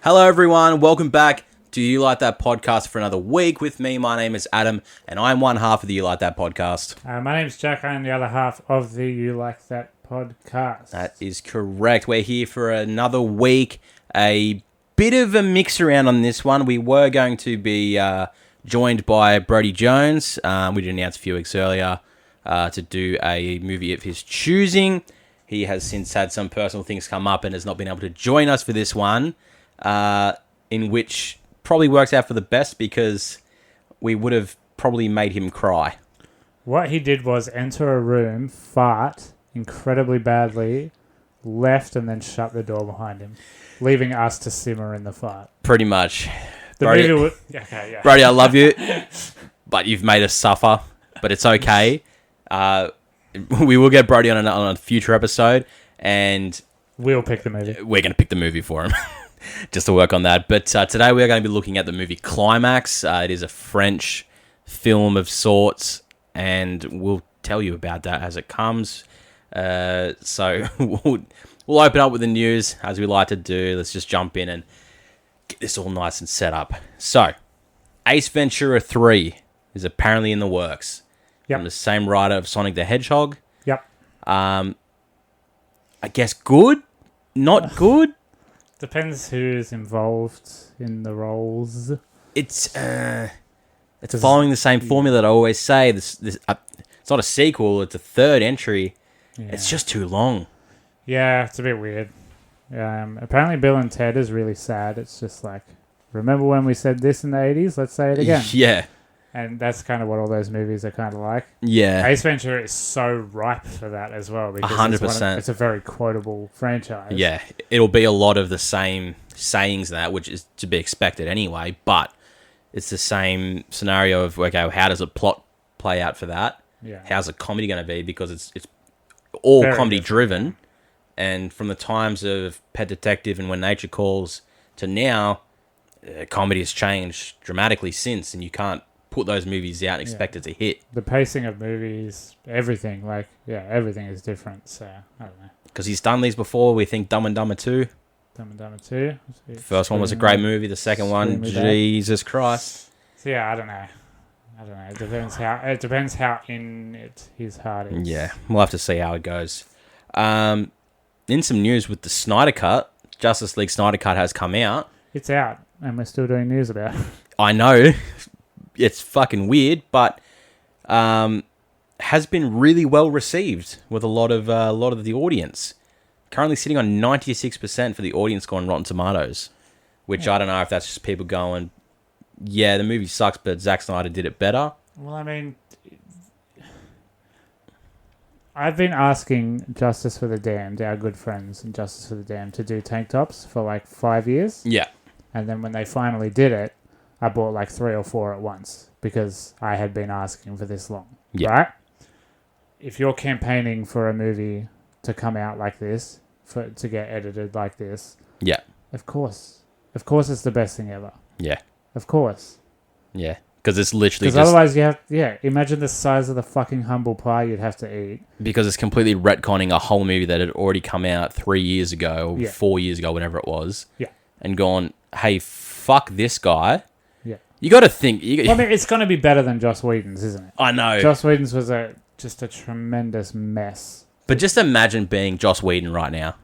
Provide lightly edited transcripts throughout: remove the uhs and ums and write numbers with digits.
Hello, everyone. Welcome back to You Like That podcast for another week with me. My name is Adam, and I'm one half of the You Like That podcast. My name's Jack. I'm the other half of the You Like That podcast. That is correct. We're here for another week. A bit of a mix around on this one. We were going to be joined by Brody Jones. We did announce a few weeks earlier to do a movie of his choosing. He has since had some personal things come up and has not been able to join us for this one. In which probably works out for the best because we would have probably made him cry. What he did was enter a room, fart incredibly badly, left, and then shut the door behind him, leaving us to simmer in the fart. Pretty much. Brody, Brody, I love you, but you've made us suffer, but it's okay. We will get Brody on a future episode, and we'll pick the movie. We're going to pick the movie for him. Just to work on that. But today we are going to be looking at the movie Climax. It is a French film of sorts, and we'll tell you about that as it comes. So we'll open up with the news, as we like to do. Let's just jump in and get this all nice and set up. So, Ace Ventura 3 is apparently in the works. Yep. From the same writer of Sonic the Hedgehog. Yep. I guess good? Not good? Depends who's involved in the roles. It's following the same formula that I always say. This it's not a sequel. It's a third entry. Yeah. It's just too long. Yeah, it's a bit weird. Apparently, Bill and Ted is really sad. It's just like, remember when we said this in the 80s? Let's say it again. Yeah. And that's kind of what all those movies are kind of like. Yeah. Ace Ventura is so ripe for that as well. Because 100%. It's a very quotable franchise. Yeah. It'll be a lot of the same sayings that, which is to be expected anyway, but it's the same scenario of, okay, how does a plot play out for that? Yeah. How's the comedy going to be? Because it's all very comedy driven. And from the times of Pet Detective and When Nature Calls to now, comedy has changed dramatically since, and you can't put those movies out and expect it to hit. The pacing of movies, everything, everything is different, so I don't know. Because he's done these before. We think Dumb and Dumber 2. Dumb and Dumber 2. The first one was a great movie. The second one, Jesus Christ. So yeah, I don't know. It depends how in it his heart is. Yeah, we'll have to see how it goes. In some news with the Snyder Cut, Justice League Snyder Cut has come out. It's out, and we're still doing news about it. I know. It's fucking weird, but has been really well received with a lot of the audience. Currently sitting on 96% for the audience score on Rotten Tomatoes, which I don't know if that's just people going, yeah, the movie sucks, but Zack Snyder did it better. Well, I mean, I've been asking Justice for the Damned, our good friends in Justice for the Damned, to do tank tops for like 5 years. Yeah. And then when they finally did it, I bought like 3 or 4 at once because I had been asking for this long, right? If you're campaigning for a movie to come out like this, to get edited like this, of course it's the best thing ever. Yeah. Of course. Yeah. Because it's literally Because otherwise you have, imagine the size of the fucking humble pie you'd have to eat. Because it's completely retconning a whole movie that had already come out 3 years ago, or 4 years ago, whenever it was. Yeah. And gone, hey, fuck this guy. Yeah. You got to think. I mean, it's going to be better than Joss Whedon's, isn't it? I know. Joss Whedon's was just a tremendous mess. But just imagine being Joss Whedon right now.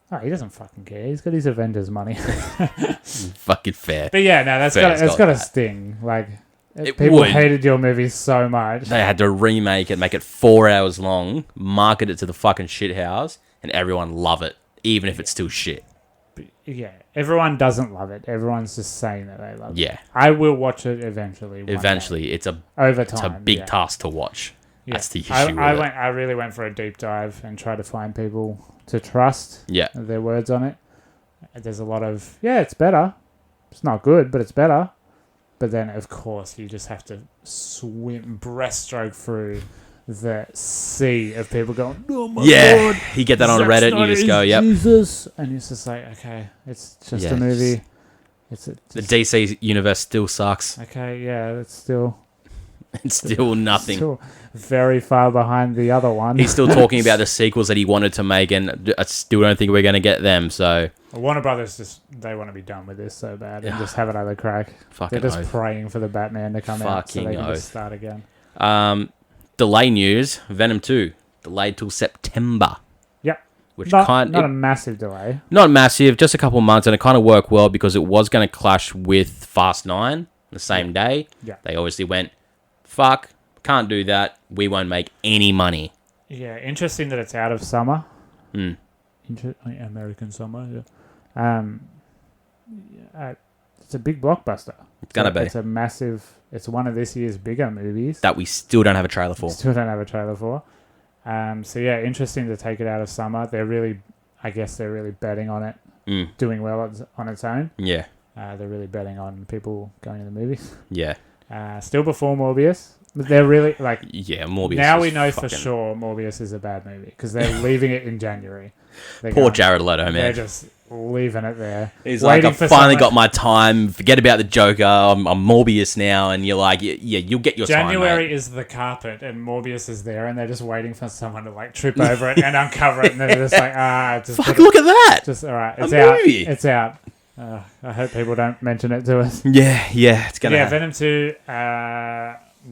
Oh, he doesn't fucking care. He's got his Avengers money. Fucking fair. But yeah, no, that's got to sting. Like, people hated your movie so much. They had to remake it, make it 4 hours long, market it to the fucking shithouse, and everyone love it, even if it's still shit. Yeah, everyone doesn't love it. Everyone's just saying that they love it. Yeah. I will watch it eventually. Eventually. It's a big task to watch. Yeah. That's the issue I really went for a deep dive and tried to find people to trust their words on it. There's a lot of, it's better. It's not good, but it's better. But then, of course, you just have to breaststroke through the sea of people going, oh my God. You get that on Reddit and you just go, yep. Jesus. And it's just like, okay, it's just a movie. The DC universe still sucks. Okay, yeah, it's still... It's still nothing. Still very far behind the other one. He's still talking about the sequels that he wanted to make, and I still don't think we're going to get them. So Warner Brothers they want to be done with this so bad and just have another crack. Fucking They're just oath. praying for the Batman to come out so they can oath. just start again. Delay news: Venom 2 delayed till September. Yep. Which Not a massive delay. Not massive, just a couple of months, and it kind of worked well because it was going to clash with Fast 9 the same day. Yeah. They obviously went, fuck, can't do that. We won't make any money. Yeah, interesting that it's out of summer. American summer. Yeah. It's a big blockbuster. It's going to be. It's a massive... It's one of this year's bigger movies. That we still don't have a trailer for. Still don't have a trailer for. So yeah, interesting to take it out of summer. I guess they're really betting on it doing well on its own. Yeah. They're really betting on people going to the movies. Yeah. Still before Morbius. But they're really like... Yeah, Morbius. Now we know for sure Morbius is a bad movie because they're leaving it in January. Poor Jared Leto, man. They're just leaving it there. He's like, I finally got my time. Forget about the Joker. I'm Morbius now. And you're like, yeah, you'll get your January time, mate. is the carpet and Morbius is there and they're just waiting for someone to like trip over it and uncover it and they're just like, just fuck, look at that. Just, all right, it's a out. movie. It's out. I hope people don't mention it to us. Yeah, it's going to happen. Venom 2,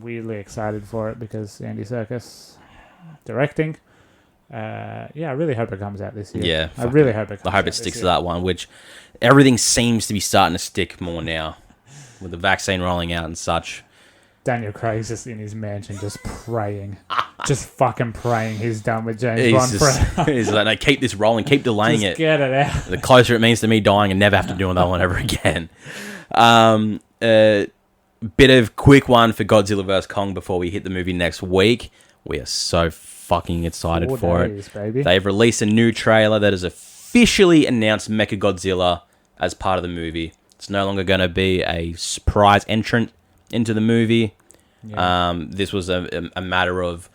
weirdly excited for it because Andy Serkis directing. I really hope it comes out this year. Yeah. I really hope it comes out. I hope it sticks to that one, which everything seems to be starting to stick more now with the vaccine rolling out and such. Daniel Craig's just in his mansion just praying. Just fucking praying he's done with James Bond forever. He's like, no, keep this rolling, keep delaying just it. Get it out. The closer it means to me dying and never have to do that one ever again. Bit of quick one for Godzilla vs. Kong before we hit the movie next week. We are so fucking excited 4 for days, it. Baby. They've released a new trailer that has officially announced Mechagodzilla as part of the movie. It's no longer going to be a surprise entrant into the movie. Yeah. This was a matter of...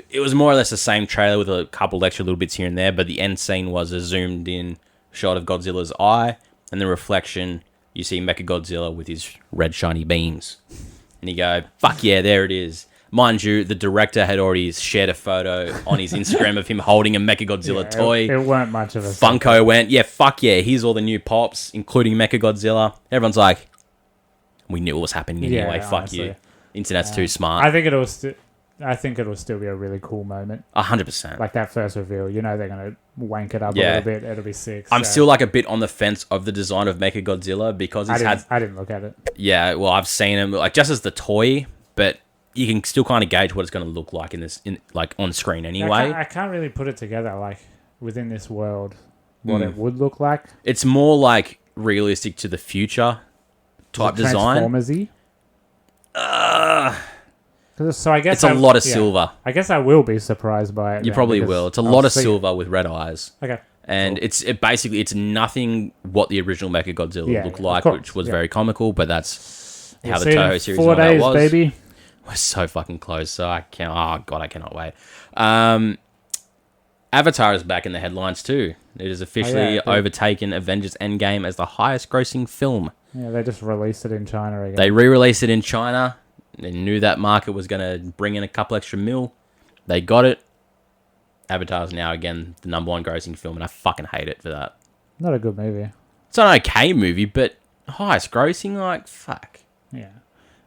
It was more or less the same trailer with a couple extra little bits here and there, but the end scene was a zoomed in shot of Godzilla's eye, and the reflection, you see Mechagodzilla with his red shiny beams. And you go, fuck yeah, there it is. Mind you, the director had already shared a photo on his Instagram of him holding a Mechagodzilla toy. It weren't much of a... Funko went, yeah, fuck yeah, here's all the new pops, including Mechagodzilla. Everyone's like, we knew what was happening anyway, fuck honestly. you. Internet's too smart. I think it'll still be a really cool moment. 100%. Like that first reveal, you know they're going to wank it up a little bit. It'll be sick. I'm still like a bit on the fence of the design of Mechagodzilla because I didn't look at it. Yeah, well, I've seen him like just as the toy, but you can still kind of gauge what it's going to look like like on screen anyway. I can't really put it together like within this world what it would look like. It's more like realistic to the future type design. Transformers-y? So I guess it's a lot of silver. I guess I will be surprised by it. You probably will. It's a lot of silver with red eyes. Okay. And cool. It's nothing what the original Mechagodzilla looked like, which was very comical, but that's how the Toho series 4 days, was. baby. We're so fucking close, so I cannot wait. Avatar is back in the headlines too. It has officially overtaken Avengers Endgame as the highest grossing film. Yeah, they just released it in China again. They re-released it in China. They knew that market was going to bring in a couple extra mil. They got it. Avatar's now, again, the number one grossing film, and I fucking hate it for that. Not a good movie. It's an okay movie, but highest grossing, like, fuck. Yeah.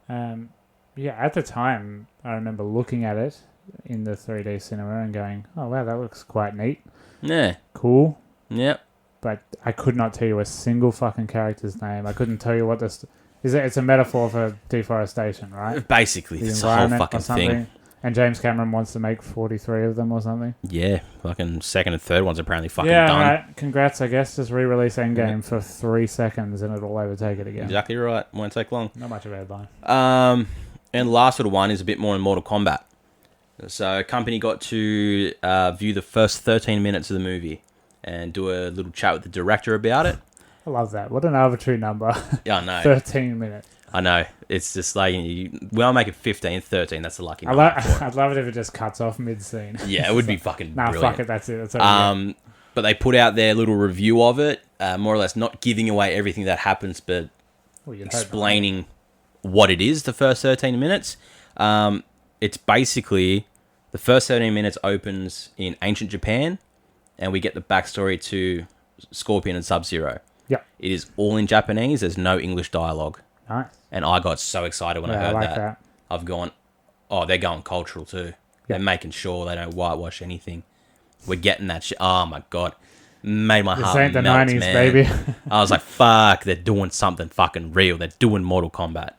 At the time, I remember looking at it in the 3D cinema and going, oh, wow, that looks quite neat. Yeah. Cool. Yep. But I could not tell you a single fucking character's name. I couldn't tell you what this... It's a metaphor for deforestation, right? Basically, it's a whole fucking thing. And James Cameron wants to make 43 of them or something. Yeah, fucking second and third one's apparently fucking done. Yeah, right. Congrats, I guess. Just re-release Endgame for 3 seconds and it'll overtake it again. Exactly right. Won't take long. Not much of a headline. And the last little one is a bit more in Mortal Kombat. So a company got to view the first 13 minutes of the movie and do a little chat with the director about it. I love that. What an arbitrary number. Yeah, I know. 13 minutes. I know. It's just like, I'll make it 15, 13. That's the lucky number. I'd love it if it just cuts off mid-scene. Yeah, it would be fucking brilliant. Fuck it. That's it. That's but they put out their little review of it, more or less not giving away everything that happens, but explaining what it is the first 13 minutes. It's basically the first 17 minutes opens in ancient Japan, and we get the backstory to Scorpion and Sub-Zero. Yep. It is all in Japanese. There's no English dialogue. Nice. And I got so excited when I heard like that. I've gone, oh, they're going cultural too. Yep. They're making sure they don't whitewash anything. We're getting that shit. Oh my God. Made my heart melt, the 90s, man. baby. I was like, fuck, they're doing something fucking real. They're doing Mortal Kombat.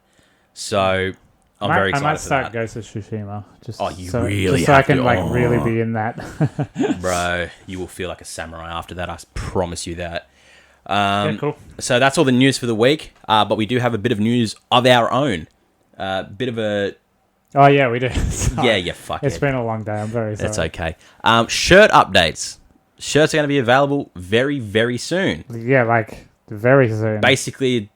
So I'm very excited I might for start that. Ghost of Tsushima. Just really just so I have can to. really be in that. Bro, you will feel like a samurai after that. I promise you that. Yeah, cool. So that's all the news for the week. But we do have a bit of news of our own. Bit of a... Oh, yeah, we do. Yeah, fuck it. It's been a long day. I'm very sorry. That's okay. Shirt updates. Shirts are going to be available very, very soon. Yeah, like very soon. Basically,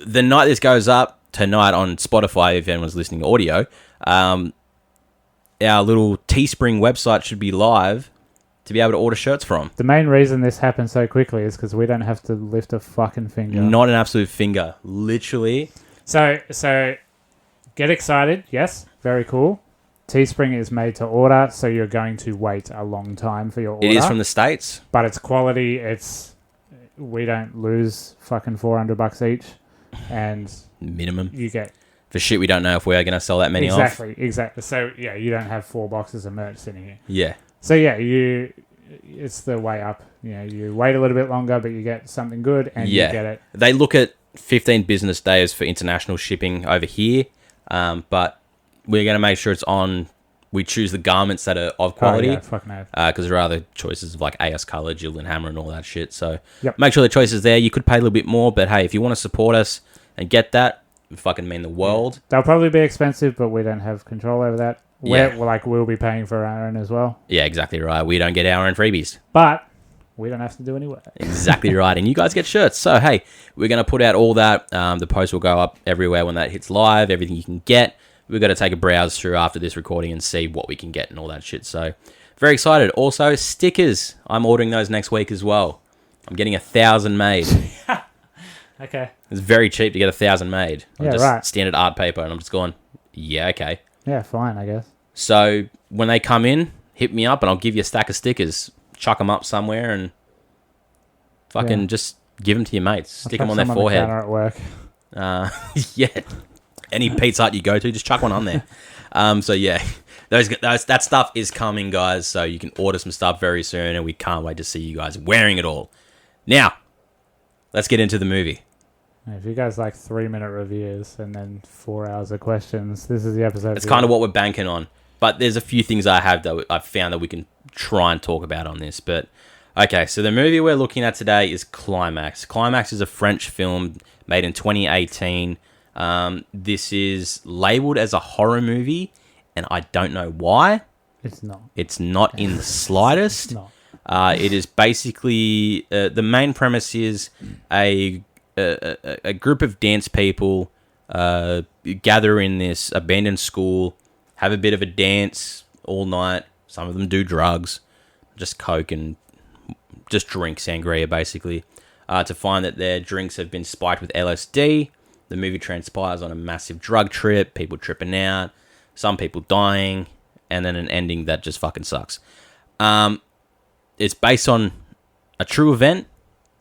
the night this goes up, tonight on Spotify, if anyone's listening to audio, our little Teespring website should be live to be able to order shirts from. The main reason this happened so quickly is because we don't have to lift a fucking finger. Not an absolute finger. Literally. So get excited. Yes, very cool. Teespring is made to order, so you're going to wait a long time for your order. It is from the States. But it's quality. We don't lose fucking $400 each, and minimum. You get for shit we don't know if we're going to sell that many Exactly. So yeah, you don't have 4 boxes of merch sitting here. Yeah. So yeah, it's the way up. You know, you wait a little bit longer, but you get something good, and you get it. They look at 15 business days for international shipping over here, but we're going to make sure it's on. We choose the garments that are of quality. Because there are other choices of like AS Color, Gildan Hammer, and all that shit. So make sure the choice is there. You could pay a little bit more, but hey, if you want to support us and get that, it would fucking mean the world. They'll probably be expensive, but we don't have control over that. We'll be paying for our own as well. Yeah, exactly right. We don't get our own freebies. But we don't have to do any work. Exactly right. And you guys get shirts. So, hey, we're going to put out all that. The post will go up everywhere when that hits live, everything you can get. We've got to take a browse through after this recording and see what we can get and all that shit. So, very excited. Also, stickers. I'm ordering those next week as well. I'm getting 1,000 made. Okay. It's very cheap to get 1,000 made. Right. Standard art paper. And I'm just going, yeah, okay. Yeah, fine, I guess. So, when they come in, hit me up and I'll give you a stack of stickers. Chuck them up somewhere and fucking just give them to your mates. Stick them on their forehead. At work. Yeah. Any Pizza Hut you go to, just chuck one on there. So yeah, that stuff is coming, guys. So you can order some stuff very soon, and we can't wait to see you guys wearing it all. Now, let's get into the movie. If you guys like 3-minute reviews and then 4 hours of questions, this is the episode. It's kind of what we're banking on. But there's a few things I've found that we can try and talk about on this. But okay, so the movie we're looking at today is Climax. Climax is a French film made in 2018. This is labeled as a horror movie, and I don't know why. It's not. It's not in the slightest. It's not. It is basically the main premise is a group of dance people gather in this abandoned school, have a bit of a dance all night. Some of them do drugs, just coke and just drink sangria, basically, to find that their drinks have been spiked with LSD. The movie transpires on a massive drug trip, people tripping out, some people dying, and then an ending that just fucking sucks. It's based on a true event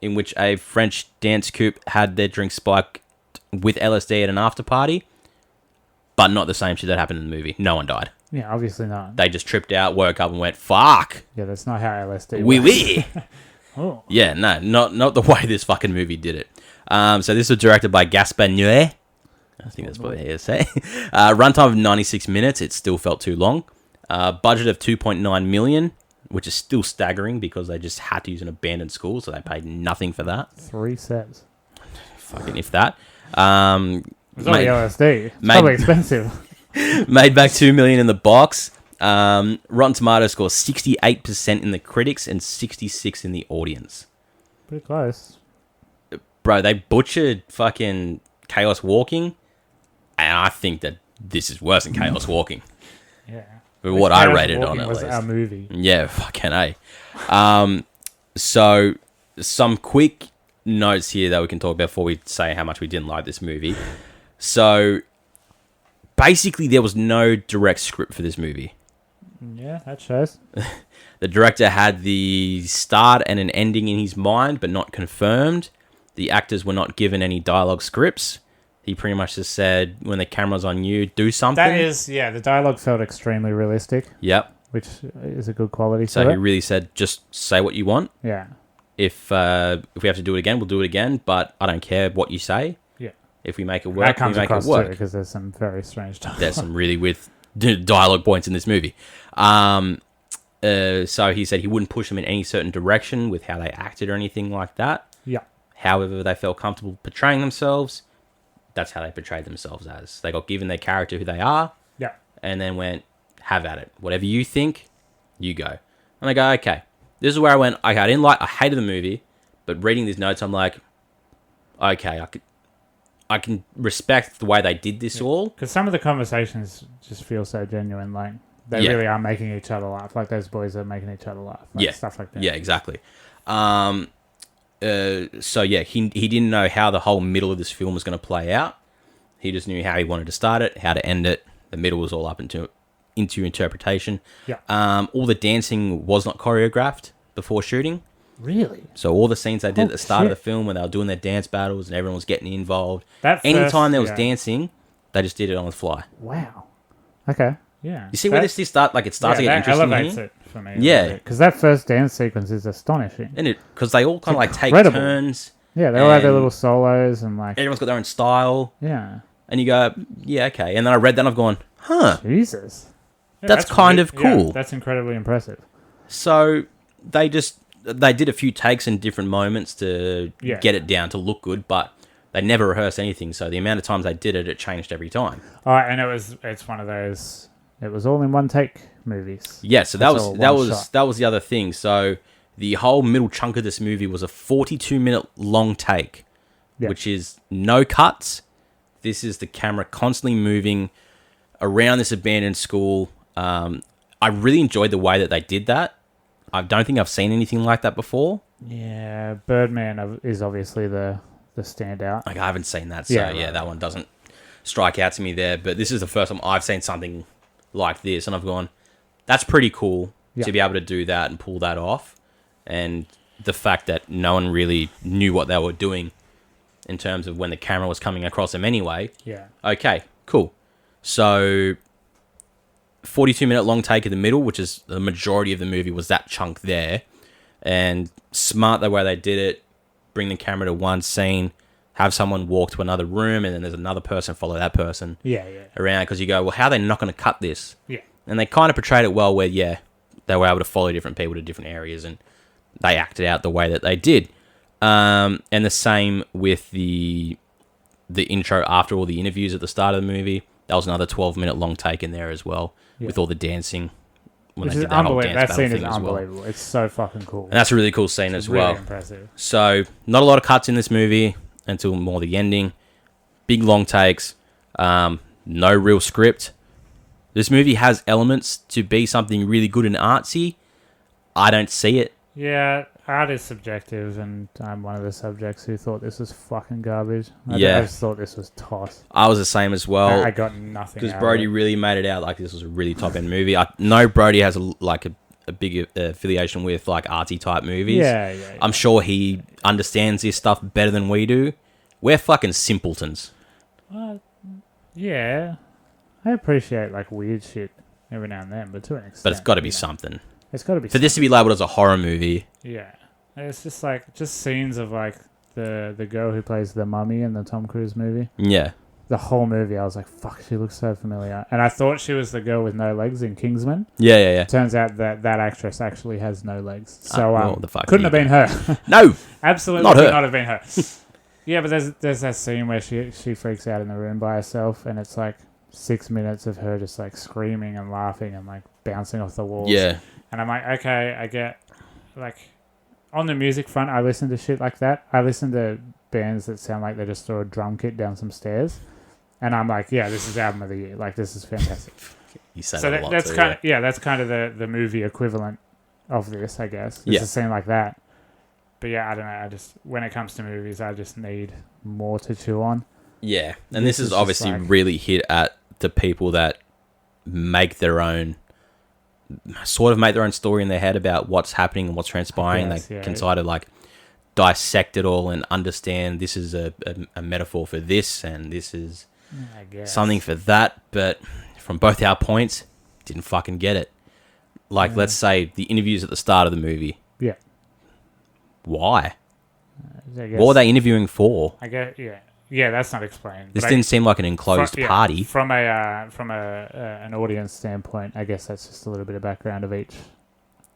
in which a French dance coupe had their drink spiked with LSD at an after party, but not the same shit that happened in the movie. No one died. Yeah, obviously not. They just tripped out, woke up, and went, fuck. Yeah, that's not how LSD works. Oui. Oh. Yeah, no, not the way this fucking movie did it. So this was directed by Gaspar Noé. I think that's probably how you say. Runtime of 96 minutes. It still felt too long. Budget of 2.9 million, which is still staggering because they just had to use an abandoned school, so they paid nothing for that. 3 sets. Fucking if that. It's only LSD. It's probably expensive. Made back 2 million in the box. Rotten Tomatoes score 68% in the critics and 66% in the audience. Pretty close. Bro, they butchered fucking Chaos Walking, and I think that this is worse than Chaos Walking. Yeah. But what I rated on it was our movie. Yeah, fucking A. So, some quick notes here that we can talk about before we say how much we didn't like this movie. So, basically there was no direct script for this movie. Yeah, that shows. The director had the start and an ending in his mind, but not confirmed. The actors were not given any dialogue scripts. He pretty much just said, when the camera's on you, do something. That is, yeah, the dialogue felt extremely realistic. Yep. Which is a good quality. So he really said, just say what you want. Yeah. If we have to do it again, we'll do it again, but I don't care what you say. Yeah. If we make it work, we make it work. Because there's some very strange dialogue. There's some really weird dialogue points in this movie. So he said he wouldn't push them in any certain direction with how they acted or anything like that. Yeah. However, they felt comfortable portraying themselves. That's how they portrayed themselves as. They got given their character who they are. Yeah. And then went, have at it. Whatever you think, you go. And I go, okay. This is where I went, okay, I hated the movie, but reading these notes, I'm like, okay, I can respect the way they did this all. Because some of the conversations just feel so genuine, like they really are making each other laugh. Like those boys are making each other laugh. Like stuff like that. Yeah, exactly. So yeah, he didn't know how the whole middle of this film was going to play out. He just knew how he wanted to start it, how to end it. The middle was all up into interpretation. Yeah. All the dancing was not choreographed before shooting. Really? So all the scenes they did at the start of the film when they were doing their dance battles and everyone was getting involved. Anytime there was dancing, they just did it on the fly. Wow. Okay. Yeah. You see where this start? Like it starts to get interesting. That elevates it for me. Yeah. Because that first dance sequence is astonishing. And because they all kind of like take turns. Yeah, they all have their little solos and like everyone's got their own style. Yeah. And you go, yeah, okay. And then I read that and I've gone, huh. Jesus. Yeah, that's kind of cool. Yeah, that's incredibly impressive. So they did a few takes in different moments to get it down to look good, but they never rehearsed anything. So the amount of times they did it, it changed every time. Oh, and it's one of those, it was all in one take movies. Yeah, so that was the other thing. So the whole middle chunk of this movie was a 42-minute long take, which is no cuts. This is the camera constantly moving around this abandoned school. I really enjoyed the way that they did that. I don't think I've seen anything like that before. Yeah, Birdman is obviously the standout. Like, I haven't seen that, so that one doesn't strike out to me there. But this is the first time I've seen something like this, and I've gone, that's pretty cool to be able to do that and pull that off. And the fact that no one really knew what they were doing in terms of when the camera was coming across them anyway. Yeah. Okay, cool. So 42-minute long take in the middle, which is the majority of the movie, was that chunk there. And smart the way they did it, bring the camera to one scene, have someone walk to another room, and then there's another person follow that person around. Because you go, well, how are they not going to cut this? Yeah. And they kind of portrayed it well where, they were able to follow different people to different areas and they acted out the way that they did. And the same with the intro after all the interviews at the start of the movie. That was another 12-minute long take in there as well, with all the dancing. Which is unbelievable. That scene is unbelievable. It's so fucking cool. And that's a really cool scene as well. Really impressive. So, not a lot of cuts in this movie until more the ending. Big long takes. No real script. This movie has elements to be something really good and artsy. I don't see it. Yeah, art is subjective, and I'm one of the subjects who thought this was fucking garbage. I just thought this was toss. I was the same as well. I got nothing because Brody really made it out like this was a really top-end movie. I know Brody has a big affiliation with like artsy type movies. Yeah. I'm sure he understands this stuff better than we do. We're fucking simpletons. Yeah. I appreciate like weird shit every now and then, but to an extent. But it's got to be something. It's got to be for this to be labeled as a horror movie. Yeah. It's just like scenes of like the girl who plays the mummy in the Tom Cruise movie. Yeah. The whole movie, I was like, fuck, she looks so familiar. And I thought she was the girl with no legs in Kingsman. Yeah. Turns out that actress actually has no legs. So the fuck couldn't have been her. No. Absolutely not have been her. Yeah, but there's that scene where she freaks out in the room by herself, and it's like 6 minutes of her just like screaming and laughing and like bouncing off the walls. Yeah. And I'm like, okay, I get, like, on the music front, I listen to shit like that. I listen to bands that sound like they just throw a drum kit down some stairs. And I'm like, yeah, this is album of the year. Like, this is fantastic. You say that a lot too, that's kind of the movie equivalent of this, I guess. It's a scene like that. But yeah, I don't know. When it comes to movies, I just need more to chew on. Yeah. And this is obviously really hit at to people that make their own story in their head about what's happening and what's transpiring. They can sort of like dissect it all and understand this is a metaphor for this and this is something for that. But from both our points, didn't fucking get it. Like, let's say the interviews at the start of the movie. Yeah. Why? What were they interviewing for? I guess, yeah. Yeah, that's not explained. This didn't seem like an enclosed party. From an audience standpoint, I guess that's just a little bit of background of each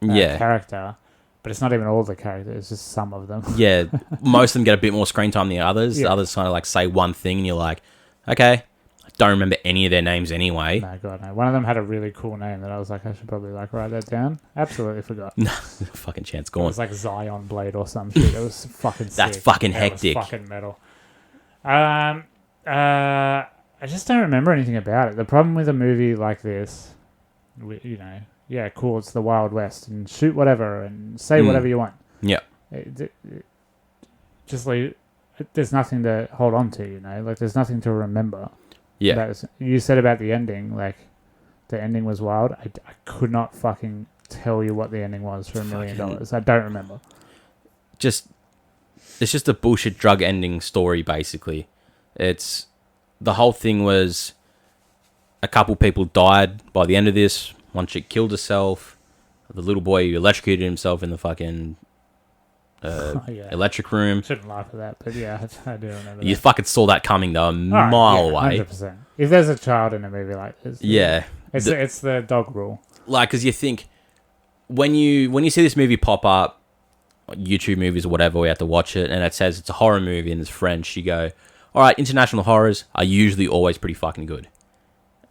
character. But it's not even all the characters, it's just some of them. Yeah, most of them get a bit more screen time than the others. Yeah. The others kind of like say one thing and you're like, okay, I don't remember any of their names anyway. No, God, no. One of them had a really cool name that I was like, I should probably like write that down. Absolutely forgot. No, fucking chance gone. It was like Zion Blade or some shit. It was fucking sick. That's fucking hectic. It was fucking metal. I just don't remember anything about it. The problem with a movie like this, you know, yeah, cool, it's the Wild West, and shoot whatever, and say whatever you want. Yeah. Just like, there's nothing to hold on to, you know? Like, there's nothing to remember. Yeah. You said about the ending, like, the ending was wild. I could not fucking tell you what the ending was for $1 million. I don't remember. It's just a bullshit drug ending story, basically. It's... The whole thing was... A couple people died by the end of this. One chick killed herself. The little boy electrocuted himself in the fucking electric room. Shouldn't laugh at that, but yeah, I do remember You that. fucking saw that coming, though, a mile away. 100%. If there's a child in a movie like this... Yeah. It's the dog rule. Like, because you think... When you see this movie pop up, YouTube movies or whatever, we have to watch it, and it says it's a horror movie and it's French, you go, alright, international horrors are usually always pretty fucking good.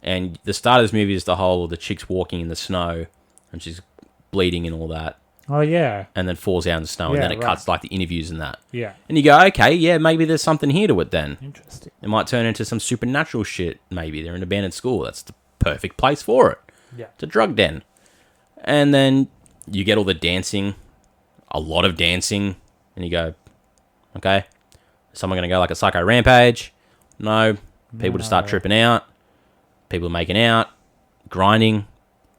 And the start of this movie is the chick's walking in the snow and she's bleeding and all that. Oh, yeah. And then falls out in the snow and then it cuts like the interviews and that. Yeah. And you go, okay, yeah, maybe there's something here to it then. Interesting. It might turn into some supernatural shit, maybe. They're in an abandoned school. That's the perfect place for it. Yeah. It's a drug den. And then you get all the dancing, a lot of dancing, and you go, okay, is someone going to go like a psycho rampage? No. People just start tripping out. People are making out, grinding.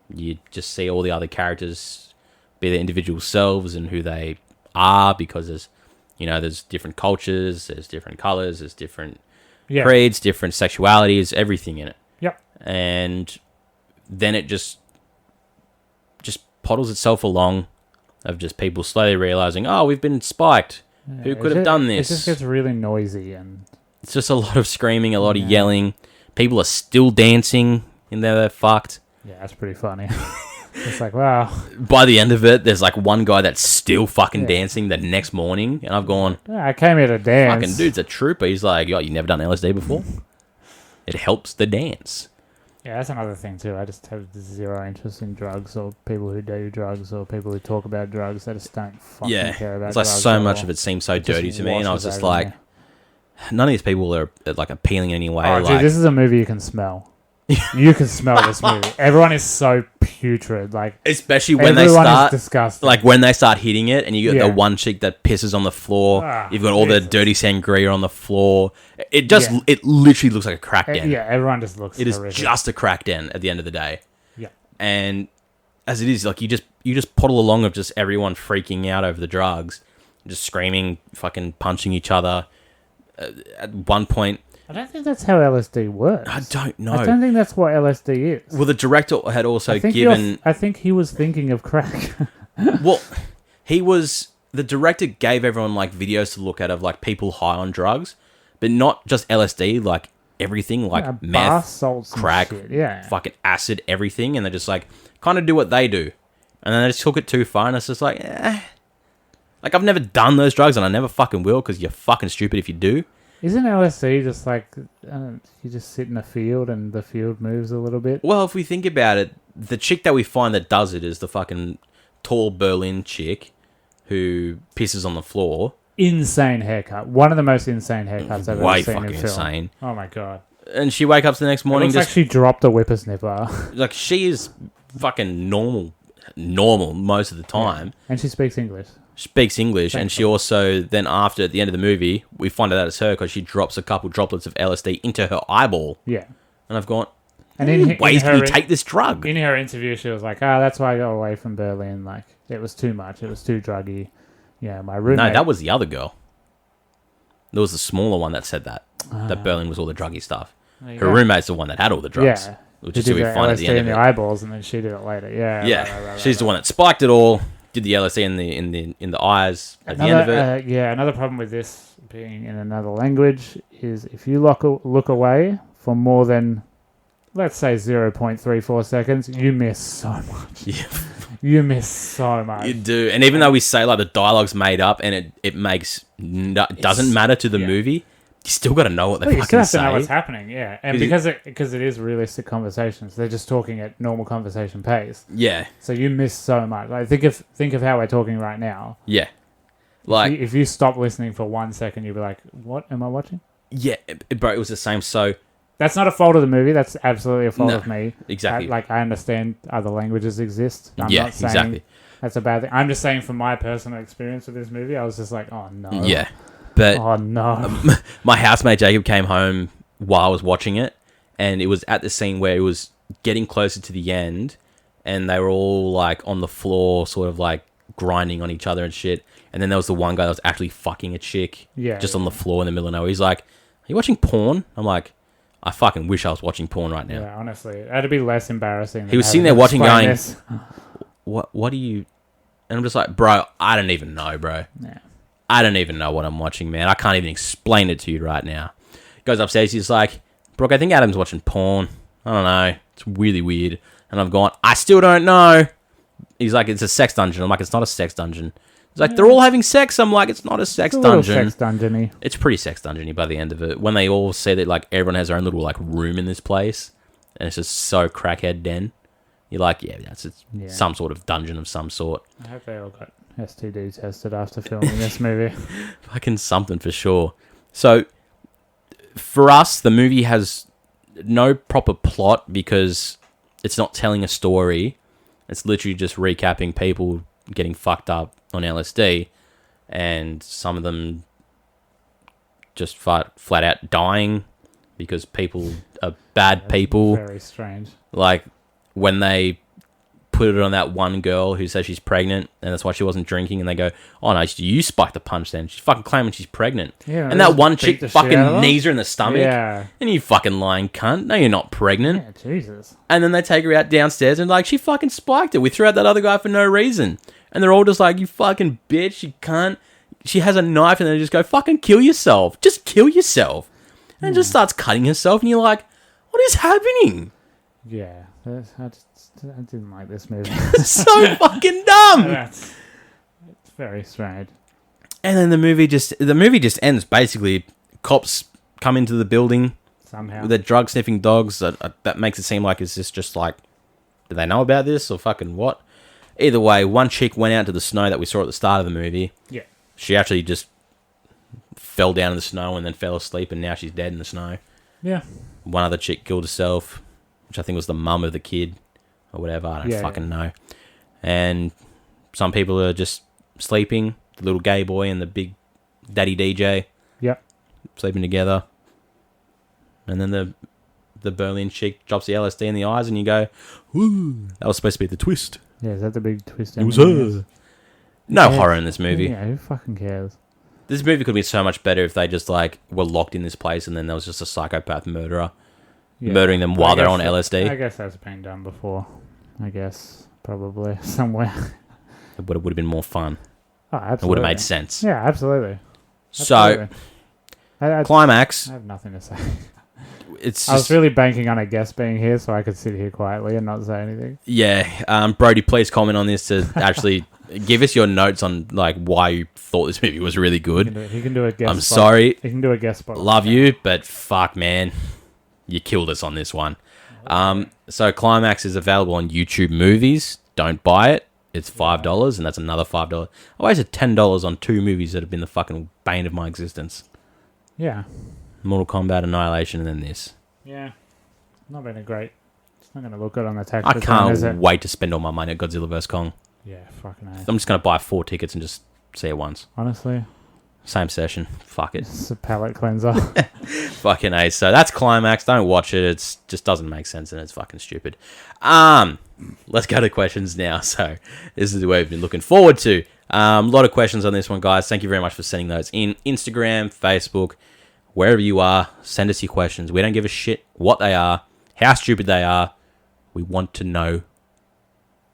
You just see all the other characters be their individual selves and who they are, because there's different cultures, there's different colors, there's different creeds, different sexualities, everything in it. Yep. And then it just poddles itself along of just people slowly realizing, oh, we've been spiked. Yeah, who could have done this? It just gets really noisy and it's just a lot of screaming, a lot of yelling. People are still dancing and they're fucked. Yeah, that's pretty funny. It's like, wow. By the end of it, there's like one guy that's still fucking dancing the next morning, and I've gone, I came here to dance. Fucking dude's a trooper. He's like, yo, you never done LSD before? It helps the dance. Yeah, that's another thing too. I just have zero interest in drugs or people who do drugs or people who talk about drugs. I just don't fucking care about drugs. It's like so much of it seems so dirty to me, and I was just like, none of these people are like appealing in any way. Oh, dude, this is a movie you can smell. You can smell this movie. Everyone is so putrid. Like, especially when they start, disgusting. Like when they start hitting it, and you get the one chick that pisses on the floor. You've got all the dirty sangria on the floor. It literally looks like a crack den. Yeah, everyone just looks. It horrific. is just a crack den at the end of the day. Yeah, and as it is, like you just puddle along of just everyone freaking out over the drugs, just screaming, fucking punching each other. At one point, I don't think that's how LSD works. I don't know. I don't think that's what LSD is. Well, the director had also I think he was thinking of crack. Well, the director gave everyone like videos to look at of like people high on drugs, but not just LSD, like everything, like meth, salts, crack, fucking acid, everything, and they just like kind of do what they do, and then they just took it too far, and it's just like, like I've never done those drugs, and I never fucking will, because you're fucking stupid if you do. Isn't LSD just like, you just sit in a field and the field moves a little bit? Well, if we think about it, the chick that we find that does it is the fucking tall Berlin chick who pisses on the floor. Insane haircut. One of the most insane haircuts I've ever seen in film. Insane. Oh my God. And she wakes up the next morning. It looks like she dropped a whippersnipper. Like, she is fucking normal most of the time. Yeah. And she speaks English. Speaks English, and she also then after at the end of the movie we find out it's her because she drops a couple droplets of LSD into her eyeball. Yeah, and I've gone, And how many ways can you take this drug? In her interview, she was like, that's why I got away from Berlin. Like, it was too much. It was too druggy. Yeah, my roommate... No, that was the other girl. There was the smaller one that said that Berlin was all the druggy stuff. Her roommate's the one that had all the drugs. Yeah. Which is really fun at the end of it. the eyeballs, and then she did it later. Yeah. Right, she's the one that spiked it all. Did the LSD in the eyes at the end of it. Another problem with this being in another language is if you look away for more than, let's say, 0.34 seconds, you miss so much. Yeah. You miss so much. You do. And even though we say like the dialogue's made up and it doesn't matter to the movie, you still got to know what they fucking say. You still have to know what's happening, yeah. And because it is realistic conversations, they're just talking at normal conversation pace. Yeah. So you miss so much. Like think of how we're talking right now. Yeah. Like if you stop listening for 1 second, you'll be like, "What am I watching?" Yeah, bro, it was the same. So that's not a fault of the movie. That's absolutely a fault of me. Exactly. I understand other languages exist. I'm not saying exactly. That's a bad thing. I'm just saying from my personal experience with this movie, I was just like, "Oh no." Yeah. But oh no! My housemate Jacob came home while I was watching it, and it was at the scene where it was getting closer to the end, and they were all like on the floor, sort of like grinding on each other and shit. And then there was the one guy that was actually fucking a chick, on the floor in the middle of nowhere. He's like, "Are you watching porn?" I'm like, "I fucking wish I was watching porn right now." Yeah, honestly, that'd be less embarrassing. He was sitting there watching, going, "What do you?" And I'm just like, "Bro, I don't even know, bro." Yeah. I don't even know what I'm watching, man. I can't even explain it to you right now. Goes upstairs, he's like, "Brooke, I think Adam's watching porn. I don't know. It's really weird." And I've gone, "I still don't know." He's like, "It's a sex dungeon." I'm like, "It's not a sex dungeon." He's like, "They're all having sex." I'm like, "It's not a sex dungeon." Sex dungeon-y. It's pretty sex dungeon-y by the end of it. When they all say that like everyone has their own little like room in this place, and it's just so crackhead den. You're like, it's some sort of dungeon of some sort. I hope they all got STD tested after filming this movie. Fucking something for sure. So, for us, the movie has no proper plot because it's not telling a story. It's literally just recapping people getting fucked up on LSD, and some of them just flat out dying because people are bad people. Very strange. Like, when they put it on that one girl who says she's pregnant and that's why she wasn't drinking, and they go, "Oh no, you spiked the punch then. She's fucking claiming she's pregnant." Yeah, and that one chick fucking knees her in the stomach. Yeah. And you fucking lying cunt. No, you're not pregnant. Yeah, Jesus. And then they take her out downstairs and like, "She fucking spiked it. We threw out that other guy for no reason." And they're all just like, "You fucking bitch, you cunt. She has a knife," and they just go, "Fucking kill yourself. Just kill yourself." And just starts cutting herself, and you're like, "What is happening?" Yeah. I didn't like this movie. It's so fucking dumb. It's very strange. And then the movie just ends. Basically, cops come into the building somehow with their drug sniffing dogs. That makes it seem like it's just like, do they know about this or fucking what? Either way, one chick went out to the snow that we saw at the start of the movie. Yeah. She actually just fell down in the snow and then fell asleep, and now she's dead in the snow. Yeah. One other chick killed herself, which I think was the mum of the kid or whatever. I don't fucking know. And some people are just sleeping. The little gay boy and the big daddy DJ. Yep. Sleeping together. And then the Berlin chick drops the LSD in the eyes, and you go, "Woo, that was supposed to be the twist." Yeah, is that the big twist? It was her. No horror in this movie. Yeah, who fucking cares? This movie could be so much better if they just like were locked in this place and then there was just a psychopath murderer murdering them while they're on LSD. I guess that's been done before. I guess probably somewhere. It would have been more fun. Oh, absolutely. It would have made sense. Yeah, absolutely. So, Climax. I have nothing to say. I was really banking on a guest being here so I could sit here quietly and not say anything. Yeah. Brody, please comment on this to actually give us your notes on like why you thought this movie was really good. He can do a guest I'm spot. sorry. He can do a guest spot. Love you, but fuck, man. You killed us on this one. So Climax is available on YouTube Movies. Don't buy it. It's $5, and that's another $5. I wasted $10 on two movies that have been the fucking bane of my existence. Yeah. Mortal Kombat, Annihilation, and then this. Yeah. Not been a great... It's not going to look good on the tax I return, is it? can't wait to spend all my money at Godzilla vs. Kong. Yeah, fucking A. I'm just going to buy 4 tickets and just see it once. Honestly, Same session. Fuck it. It's a palate cleanser. Fucking A. So that's Climax. Don't watch it. It just doesn't make sense and it's fucking stupid. Let's go to questions now. So this is what we've been looking forward to. A lot of questions on this one, guys. Thank you very much for sending those in. Instagram, Facebook, wherever you are, send us your questions. We don't give a shit what they are, how stupid they are. We want to know.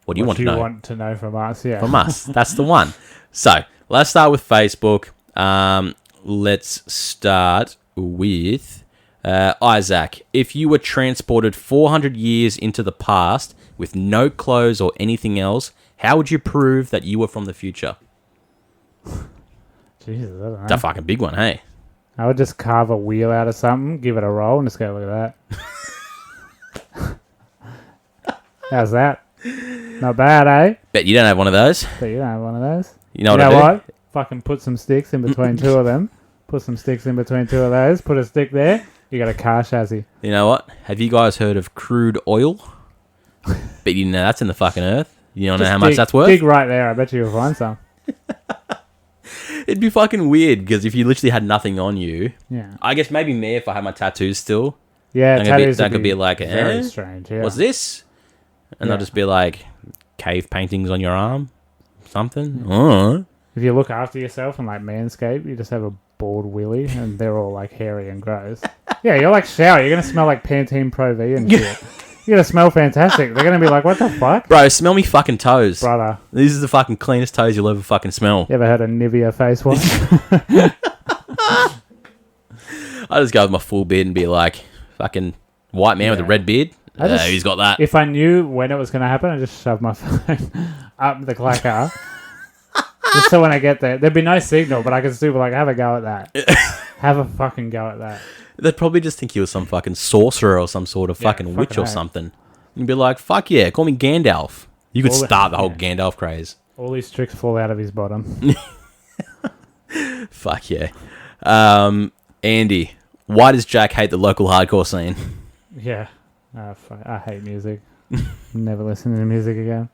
What do you want to know? What you want to know from us, yeah. From us. That's the one. So let's start with Facebook. Let's start with Isaac. If you were transported 400 years into the past with no clothes or anything else, how would you prove that you were from the future? Jesus, I don't know. It's a fucking big one, hey? I would just carve a wheel out of something, give it a roll, and just go, look at that. How's that? Not bad, eh? Bet you don't have one of those. But you don't have one of those. You know what? Fucking put some sticks in between two of them. Put some sticks in between two of those. Put a stick there. You got a car chassis. You know what? Have you guys heard of crude oil? Bet you know that's in the fucking earth. You don't know how much that's worth? Dig right there. I bet you'll find some. It'd be fucking weird because if you literally had nothing on you, yeah. I guess maybe me if I had my tattoos still. Yeah, that could be like, very strange. Yeah. What's this? And they'll just be like cave paintings on your arm, something. Yeah. If you look after yourself and like manscape, you just have a bald willy and they're all like hairy and gross. Yeah, you're like shower. You're gonna smell like Pantene Pro V and shit. You're gonna smell fantastic. They're gonna be like, what the fuck? Bro, smell me fucking toes. Brother. These are the fucking cleanest toes you'll ever fucking smell. You ever heard of Nivea face wash? I just go with my full beard and be like, fucking white man with a red beard. He's got that. If I knew when it was going to happen, I'd just shove my phone up the clacker. Just so when I get there, there'd be no signal, but I could still be like, have a go at that. Have a fucking go at that. They'd probably just think you were some fucking sorcerer or some sort of fucking witch or something. And be like, fuck yeah, call me Gandalf. You could start the whole Gandalf craze. All these tricks fall out of his bottom. Fuck yeah. Andy, why does Jack hate the local hardcore scene? Yeah. I hate music. Never listen to music again.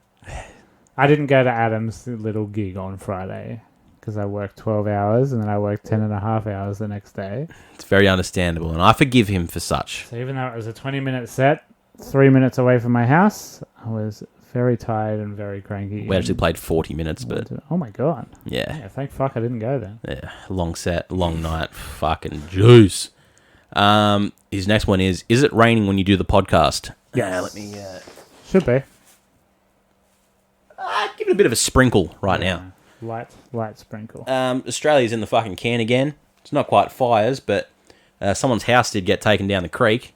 I didn't go to Adam's little gig on Friday because I worked 12 hours and then I worked 10 and a half hours the next day. It's very understandable and I forgive him for such. So even though it was a 20-minute set, 3 minutes away from my house, I was very tired and very cranky. We actually played 40 minutes, but... Oh my God. Yeah. Thank fuck I didn't go then. Yeah, long set, long night, fucking juice. His next one is it raining when you do the podcast? Yeah, let me... Should be. Give it a bit of a sprinkle right now. Light sprinkle. Australia's in the fucking can again. It's not quite fires, but someone's house did get taken down the creek.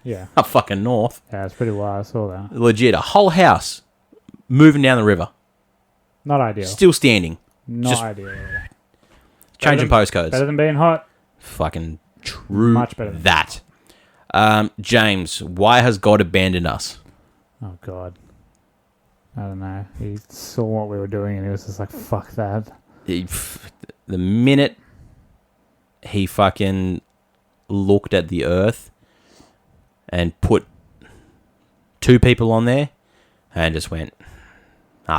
Yeah. Up fucking north. Yeah, it's pretty wild. I saw that. Legit, a whole house moving down the river. Not ideal. Still standing. Not ideal. Changing postcodes. Better than being hot. Fucking true. Much better than that. James, why has God abandoned us? Oh, God. I don't know. He saw what we were doing and he was just like, fuck that. The minute he fucking looked at the earth and put two people on there and just went,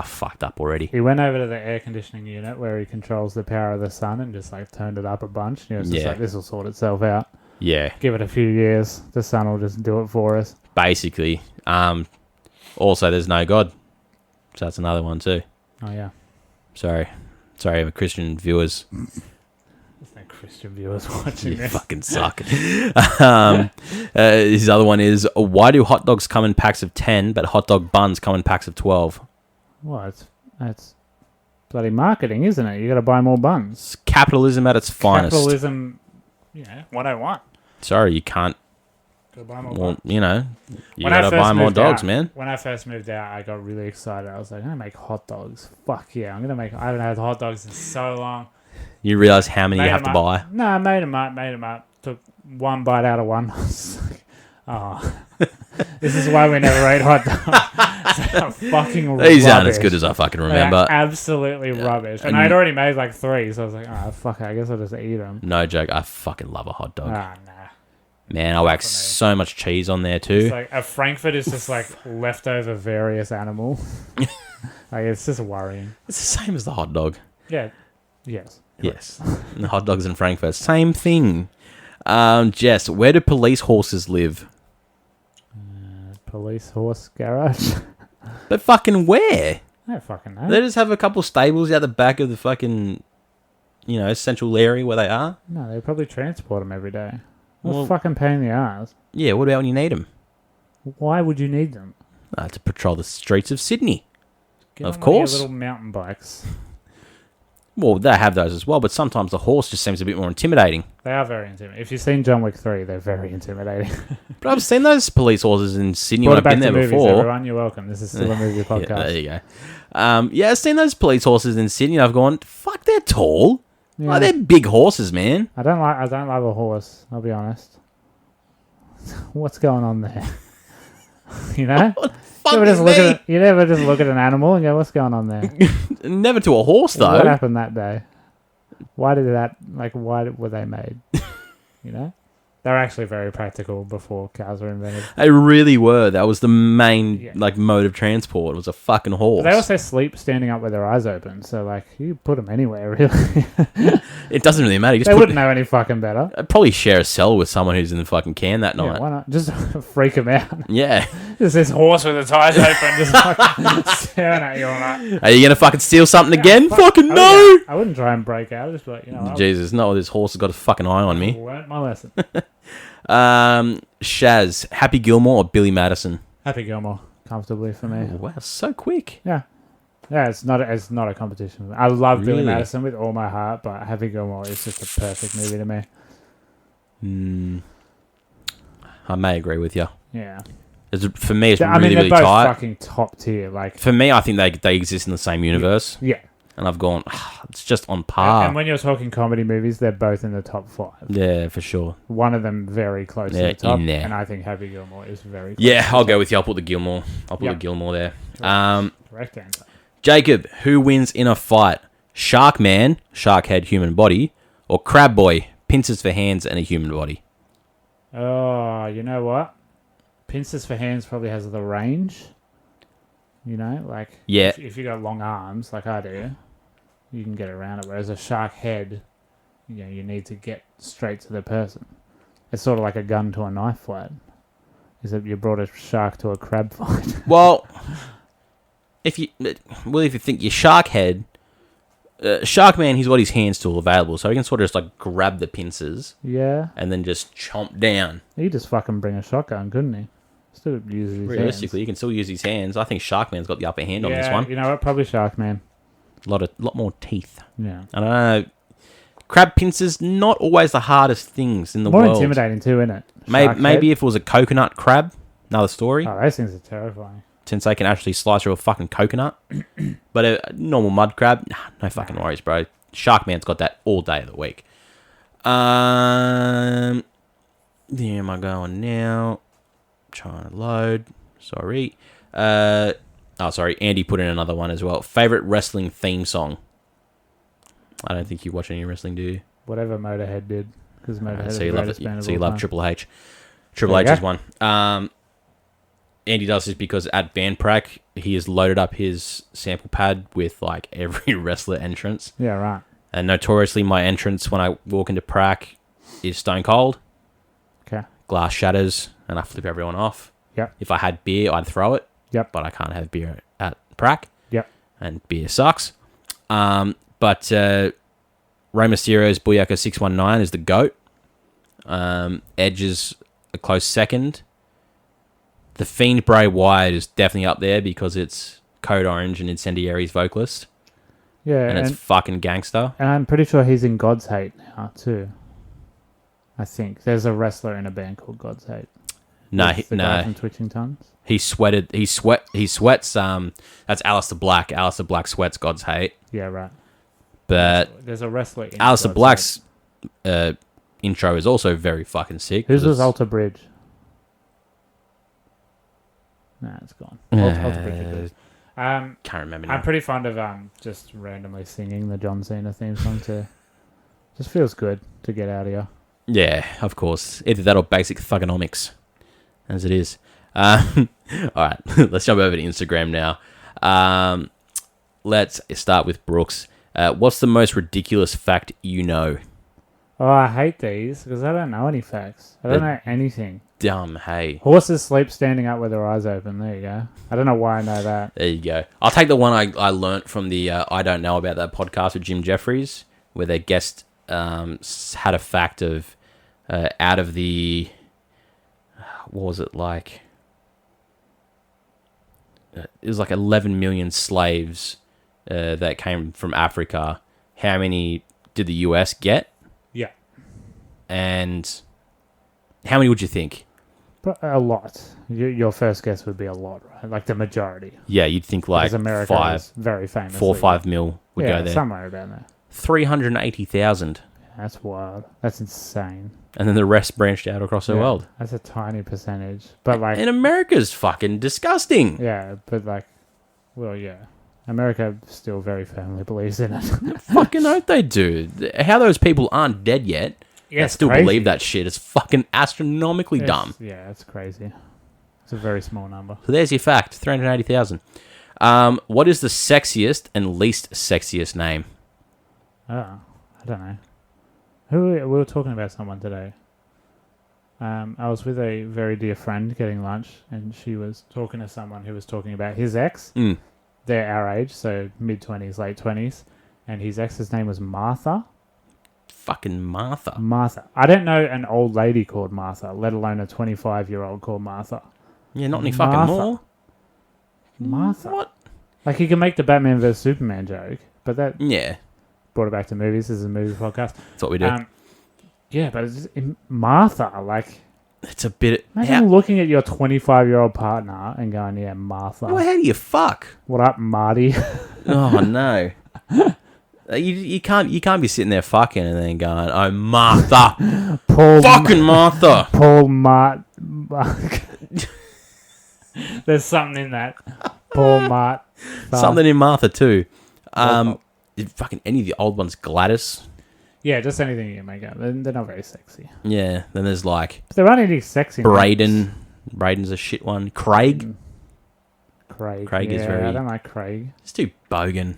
fucked up already. He went over to the air conditioning unit where he controls the power of the sun and just like turned it up a bunch. And he was just like, this will sort itself out. Yeah. Give it a few years. The sun will just do it for us. Basically. Also, there's no God. So that's another one too. Oh, yeah. Sorry, Christian viewers. There's no Christian viewers watching You this. fucking suck. His other one is, why do hot dogs come in packs of 10, but hot dog buns come in packs of 12? Well, that's bloody marketing, isn't it? You got to buy more buns. It's capitalism at its finest. Capitalism, 101. Sorry, you can't. Gotta buy more Well, buns. you got to buy more dogs, man. When I first moved out, I got really excited. I was like, I'm going to make hot dogs. Fuck yeah. I haven't had hot dogs in so long. You realise how many you have to buy? No, I made them up. Took one bite out of one. This is why we never ate hot dogs. Fucking rubbish. These aren't as good as I fucking remember. Absolutely rubbish. And I'd already made like 3, so I was like, fuck it, I guess I'll just eat them. No joke, I fucking love a hot dog. Nah. Man, I whack so much cheese on there too. It's like a Frankfurt is just like leftover various animal. Like it's just worrying. It's the same as the hot dog. Yeah. Yes. Yes. And hot dogs and frankfurt. Same thing. Jess, where do police horses live? Police horse garage. But fucking where? I don't fucking know. They just have a couple stables out the back of the fucking, central area where they are. No, they probably transport them every day. What Well- a fucking pain in the ass. Yeah, what about when you need them? Why would you need them? To patrol the streets of Sydney. Get Of on one your course. little mountain bikes. Well, they have those as well, but sometimes the horse just seems a bit more intimidating. They are very intimidating. If you've seen John Wick 3, they're very intimidating. But I've seen those police horses in Sydney Brought when it I've been back there to movies, before. everyone. You're welcome. This is still a movie podcast. Yeah, there you go. Yeah, I've seen those police horses in Sydney. And I've gone, fuck, they're tall. Yeah. Like, they're big horses, man. I don't love a horse, I'll be honest. What's going on there? You know? What the fuck is me? You never just look at an animal and go, what's going on there? Never to a horse, though. What happened that day? Why were they made? You know? They're actually very practical before cars were invented. They really were. That was the main Yeah. mode of transport. It was a fucking horse. But they also sleep standing up with their eyes open, so you put them anywhere, really. It doesn't really matter. You just They wouldn't know any fucking better. I'd probably share a cell with someone who's in the fucking can that Yeah, night. why not? Just freak them out. Yeah. Just this horse with its eyes open, just fucking staring at you all night. Are you going to fucking steal something again? Fuck. Fucking no! I wouldn't try and break out. I'd just be like, I Jesus, no, this horse has got a fucking eye on me. learned my lesson. Shaz, Happy Gilmore or Billy Madison? Happy Gilmore, comfortably for me. Oh, wow, so quick. Yeah, it's not a competition. I love Billy Really? Madison with all my heart, but Happy Gilmore is just a perfect movie to me. I may agree with you. Yeah, For me, it's I really, mean they're really both tight. fucking top tier. For me, I think they exist in the same universe. Yeah. And I've gone, it's just on par. And when you're talking comedy movies, they're both in the top 5. Yeah, for sure. One of them very close to Yeah, the top, in there. and I think Happy Gilmore is very close Yeah, to the I'll top. go with you. I'll put the Gilmore. The Gilmore there. Correct answer. Jacob, who wins in a fight? Shark Man, shark head, human body, or Crab Boy, pincers for hands and a human body? Oh, you know what? Pincers for hands probably has the range. Yeah. If you got long arms like I do, you can get around it. Whereas a shark head, you need to get straight to the person. It's sort of like a gun to a knife fight. Except you brought a shark to a crab fight. Well, if you think your shark head, Shark Man, he's got his hands still available, so he can sort of just grab the pincers Yeah. and then just chomp down. He just fucking bring a shotgun, couldn't he? Still use his Realistically, hands. he can still use his hands. I think Shark Man's got the upper hand on this one. You know what? Probably Shark Man. A lot more teeth. Yeah. I don't know. Crab pincers, not always the hardest things in the More world. intimidating too, isn't it? Maybe if it was a coconut crab, another story. Oh, those things are terrifying. Since they can actually slice through a fucking coconut. But a normal mud crab, no fucking worries, bro. Shark Man's got that all day of the week. Where am I going now? Trying to load. Sorry. Sorry. Andy put in another one as well. Favorite wrestling theme song? I don't think you watch any wrestling, do you? Whatever Motorhead did. Because Motorhead is So the you love greatest band of So you all love time. Triple H. Triple There H you is one. Andy does this because at Bandprac, he has loaded up his sample pad with every wrestler entrance. Yeah, right. And notoriously, my entrance when I walk into Prac is Stone Cold. Okay. Glass shatters, and I flip everyone off. Yep. If I had beer, I'd throw it. Yep. But I can't have beer at Prac. Yep. And beer sucks. But Rey Mysterio's Booyaka 619 is the GOAT. Edge is a close second. The Fiend Bray Wyatt is definitely up there because it's Code Orange and Incendiary's vocalist. Yeah, And it's fucking gangster. and I'm pretty sure he's in God's Hate now too. I think there's a wrestler in a band called God's Hate. No, That's the guy from Twitching Tongues. He sweats. That's Alistair Black. Alistair Black sweats God's Hate. Yeah, right. But There's a wrestler in Alistair God's Black's intro is also very fucking sick. Hate. Who's 'cause was it's- Alter Bridge? Nah, it's gone. Alter Bridge is good. Can't remember now. I'm pretty fond of just randomly singing the John Cena theme song too. Just feels good to get out of here. Yeah, of course. Either that or basic thugonomics, as it is. All right, let's jump over to Instagram now. Let's start with Brooks. What's the most ridiculous fact you know? Oh, I hate these because I don't know any facts. I don't know anything. Dumb, hey. Horses sleep standing up with their eyes open. There you go. I don't know why I know that. There you go. I'll take the one I learnt from the I Don't Know About That podcast with Jim Jeffries, where their guest had a fact of out of the... What was it like? It was like 11 million slaves that came from Africa. How many did the US get? Yeah. And how many would you think? But a lot. Your first guess would be a lot, right? Like the majority. Yeah, you'd think like because America is very famous. 4 or 5 mil would go there. Somewhere around there. 380,000. That's wild. That's insane. And then the rest branched out across the world. That's a tiny percentage. But like... And America's fucking disgusting. Yeah, but like... Well, yeah. America still very firmly believes in it. Fucking hope they do. How those people aren't dead yet, yeah, still crazy. believe that shit is fucking astronomically dumb. Yeah, it's crazy. It's a very small number. So there's your fact, 380,000. What is the sexiest and least sexiest name? Oh, I don't know. We were talking about someone today. I was with a very dear friend getting lunch, and she was talking to someone who was talking about his ex. They're our age, so mid-20s, late 20s. And his ex's name was Martha. Fucking Martha. Martha. I don't know an old lady called Martha, let alone a 25-year-old called Martha. Yeah, not any fucking more. Martha. What? Like, you can make the Batman vs. Superman joke, but that Yeah. brought it back to movies. This is a movie podcast. That's what we do. Yeah, but it's just, Martha, like... It's a bit... Imagine looking at your 25-year-old partner and going, yeah, Martha. Well, how do you fuck? What up, Marty? Oh, no. You can't be sitting there fucking and then going, oh, Martha. Paul fucking Martha. Paul There's something in that. Paul Mart. Something in Martha, too. Fucking any of the old ones. Gladys. Yeah, just anything you can make up. They're not very sexy. Yeah, then there's like... But there aren't any sexy Braden. names. Braden's a shit one. Craig. Craig is very... I don't like Craig. It's too bogan.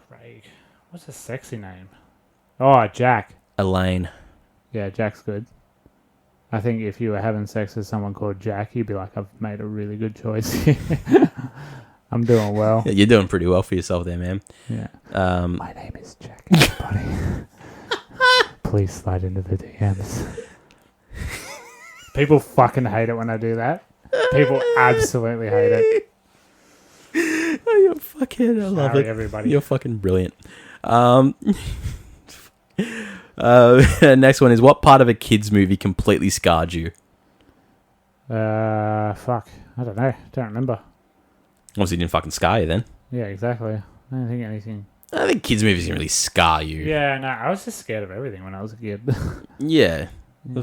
Craig. What's a sexy name? Oh, Jack. Elaine. Yeah, Jack's good. I think if you were having sex with someone called Jack, you'd be like, I've made a really good choice here. I'm doing well. Yeah, you're doing pretty well for yourself there, man. Yeah. My name is Jack, everybody. Please slide into the DMs. People fucking hate it when I do that. People absolutely hate it. Oh, you're fucking... I love it. Everybody. You're fucking brilliant. Next one is, what part of a kid's movie completely scarred you? Fuck. I don't know. Don't remember. Obviously didn't fucking scar you then. Yeah, exactly. I don't think anything. I think kids' movies can really scar you. Yeah, no, I was just scared of everything when I was a kid. Yeah. The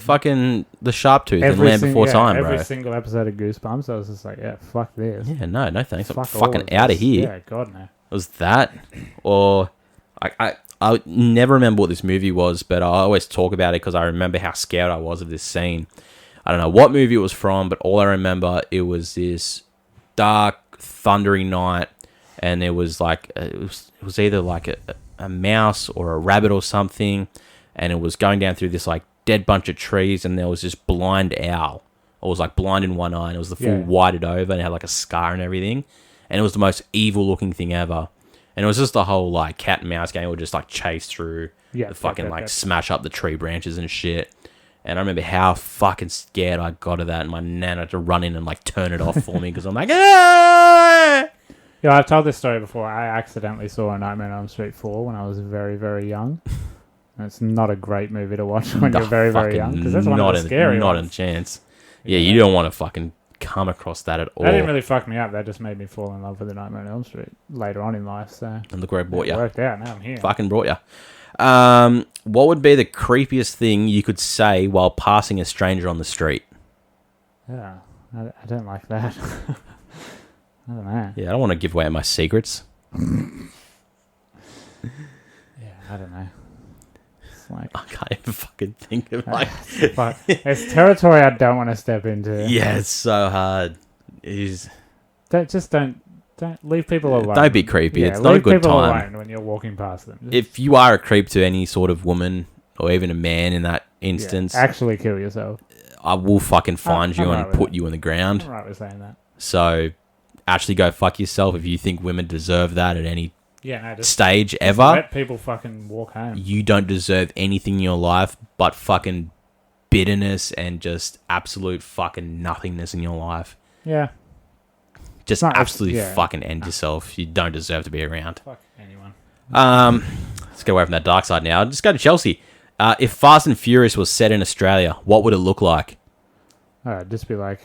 Sharp Tooth and Land Before Time, bro. Every single episode of Goosebumps, I was just like, yeah, fuck this. Yeah, no thanks. I'm Fuck fucking out of here. Yeah, God, no. It was that, or I never remember what this movie was, but I always talk about it because I remember how scared I was of this scene. I don't know what movie it was from, but all I remember, it was this dark, thundery night, and it was like it was either like a mouse or a rabbit or something, and it was going down through this like dead bunch of trees, and there was this blind owl. It was like blind in one eye, and it was the full whited over, and it had like a scar and everything, and it was the most evil looking thing ever. And it was just the whole like cat and mouse game. It would just like chase through the fucking smash up the tree branches and shit. And I remember how fucking scared I got of that, and my nan had to run in and like turn it off for me because I'm like, ah! Yeah, I've told this story before. I accidentally saw A Nightmare on Elm Street 4 when I was very, very young. And it's not a great movie to watch when you're very, very young, because that's one of the scary Not ones. a chance. Yeah, you don't want to fucking come across that at all. That didn't really fuck me up. That just made me fall in love with A Nightmare on Elm Street later on in life. So and look where it brought you. It worked out. Now I'm here. Fucking brought you. What would be the creepiest thing you could say while passing a stranger on the street? Yeah, I don't like that. I don't know. Yeah, I don't want to give away my secrets. Yeah, I don't know. It's like, I can't even fucking think of like... but it's territory I don't want to step into. Yeah, it's so hard. Don't Don't leave people alone. Don't be creepy. Yeah, it's not a good leave people time. alone when you're walking past them. If you are a creep to any sort of woman or even a man in that instance, actually kill yourself. I will fucking find you and put you on the ground. I'm right with saying that. So, actually go fuck yourself if you think women deserve that at any stage just ever. Let people fucking walk home. You don't deserve anything in your life but fucking bitterness and just absolute fucking nothingness in your life. Yeah. Just absolutely fucking end yourself. You don't deserve to be around. Fuck anyone. Let's get away from that dark side now. Just go to Chelsea. If Fast and Furious was set in Australia, what would it look like? Just be like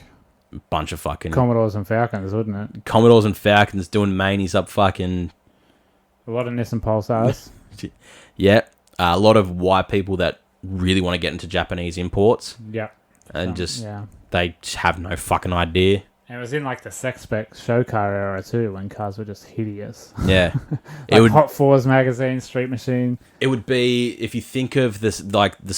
A bunch of fucking Commodores and Falcons, wouldn't it? Commodores and Falcons doing manies up fucking... A lot of Nissan Pulsars. Yeah. A lot of white people that really want to get into Japanese imports. Yeah. And they just have no fucking idea. And it was in like the sex spec show car era too, when cars were just hideous. Yeah. Hot Fours magazine, Street Machine. It would be, if you think of this, like one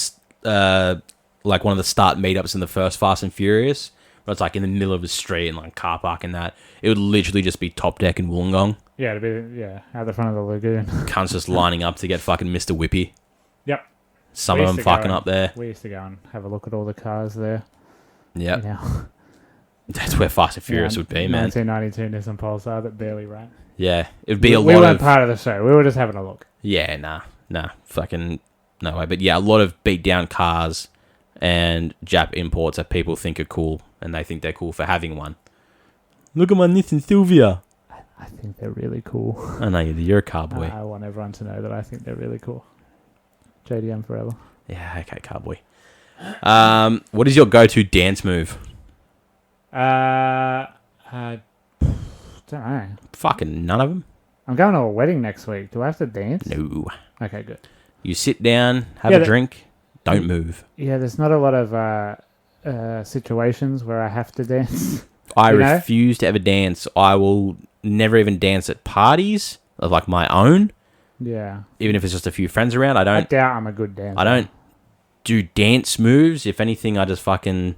of the start meetups in the first Fast and Furious, where it's like in the middle of the street and like car park and that, it would literally just be Top Deck and Wollongong. Yeah, it'd be out the front of the lagoon. Cunts just lining up to get fucking Mr. Whippy. Yep. Some of them fucking up there. We used to go and have a look at all the cars there. Yep. You know. That's where Fast and Furious would be, man. 1992 Nissan Pulsar that barely ran. Yeah, it would be we weren't part of the show. We were just having a look. Yeah, nah, fucking no way. But yeah, a lot of beat down cars and Jap imports that people think are cool, and they think they're cool for having one. Look at my Nissan Silvia. I think they're really cool. I know you're a car boy. I want everyone to know that I think they're really cool. JDM forever. Yeah, okay, car boy. What is your go-to dance move? I don't know. Fucking none of them. I'm going to a wedding next week. Do I have to dance? No. Okay, good. You sit down, have a drink, don't move. Yeah, there's not a lot of situations where I have to dance. I refuse to ever dance. I will never even dance at parties of like my own. Yeah. Even if it's just a few friends around, I doubt I'm a good dancer. I don't do dance moves. If anything, I just fucking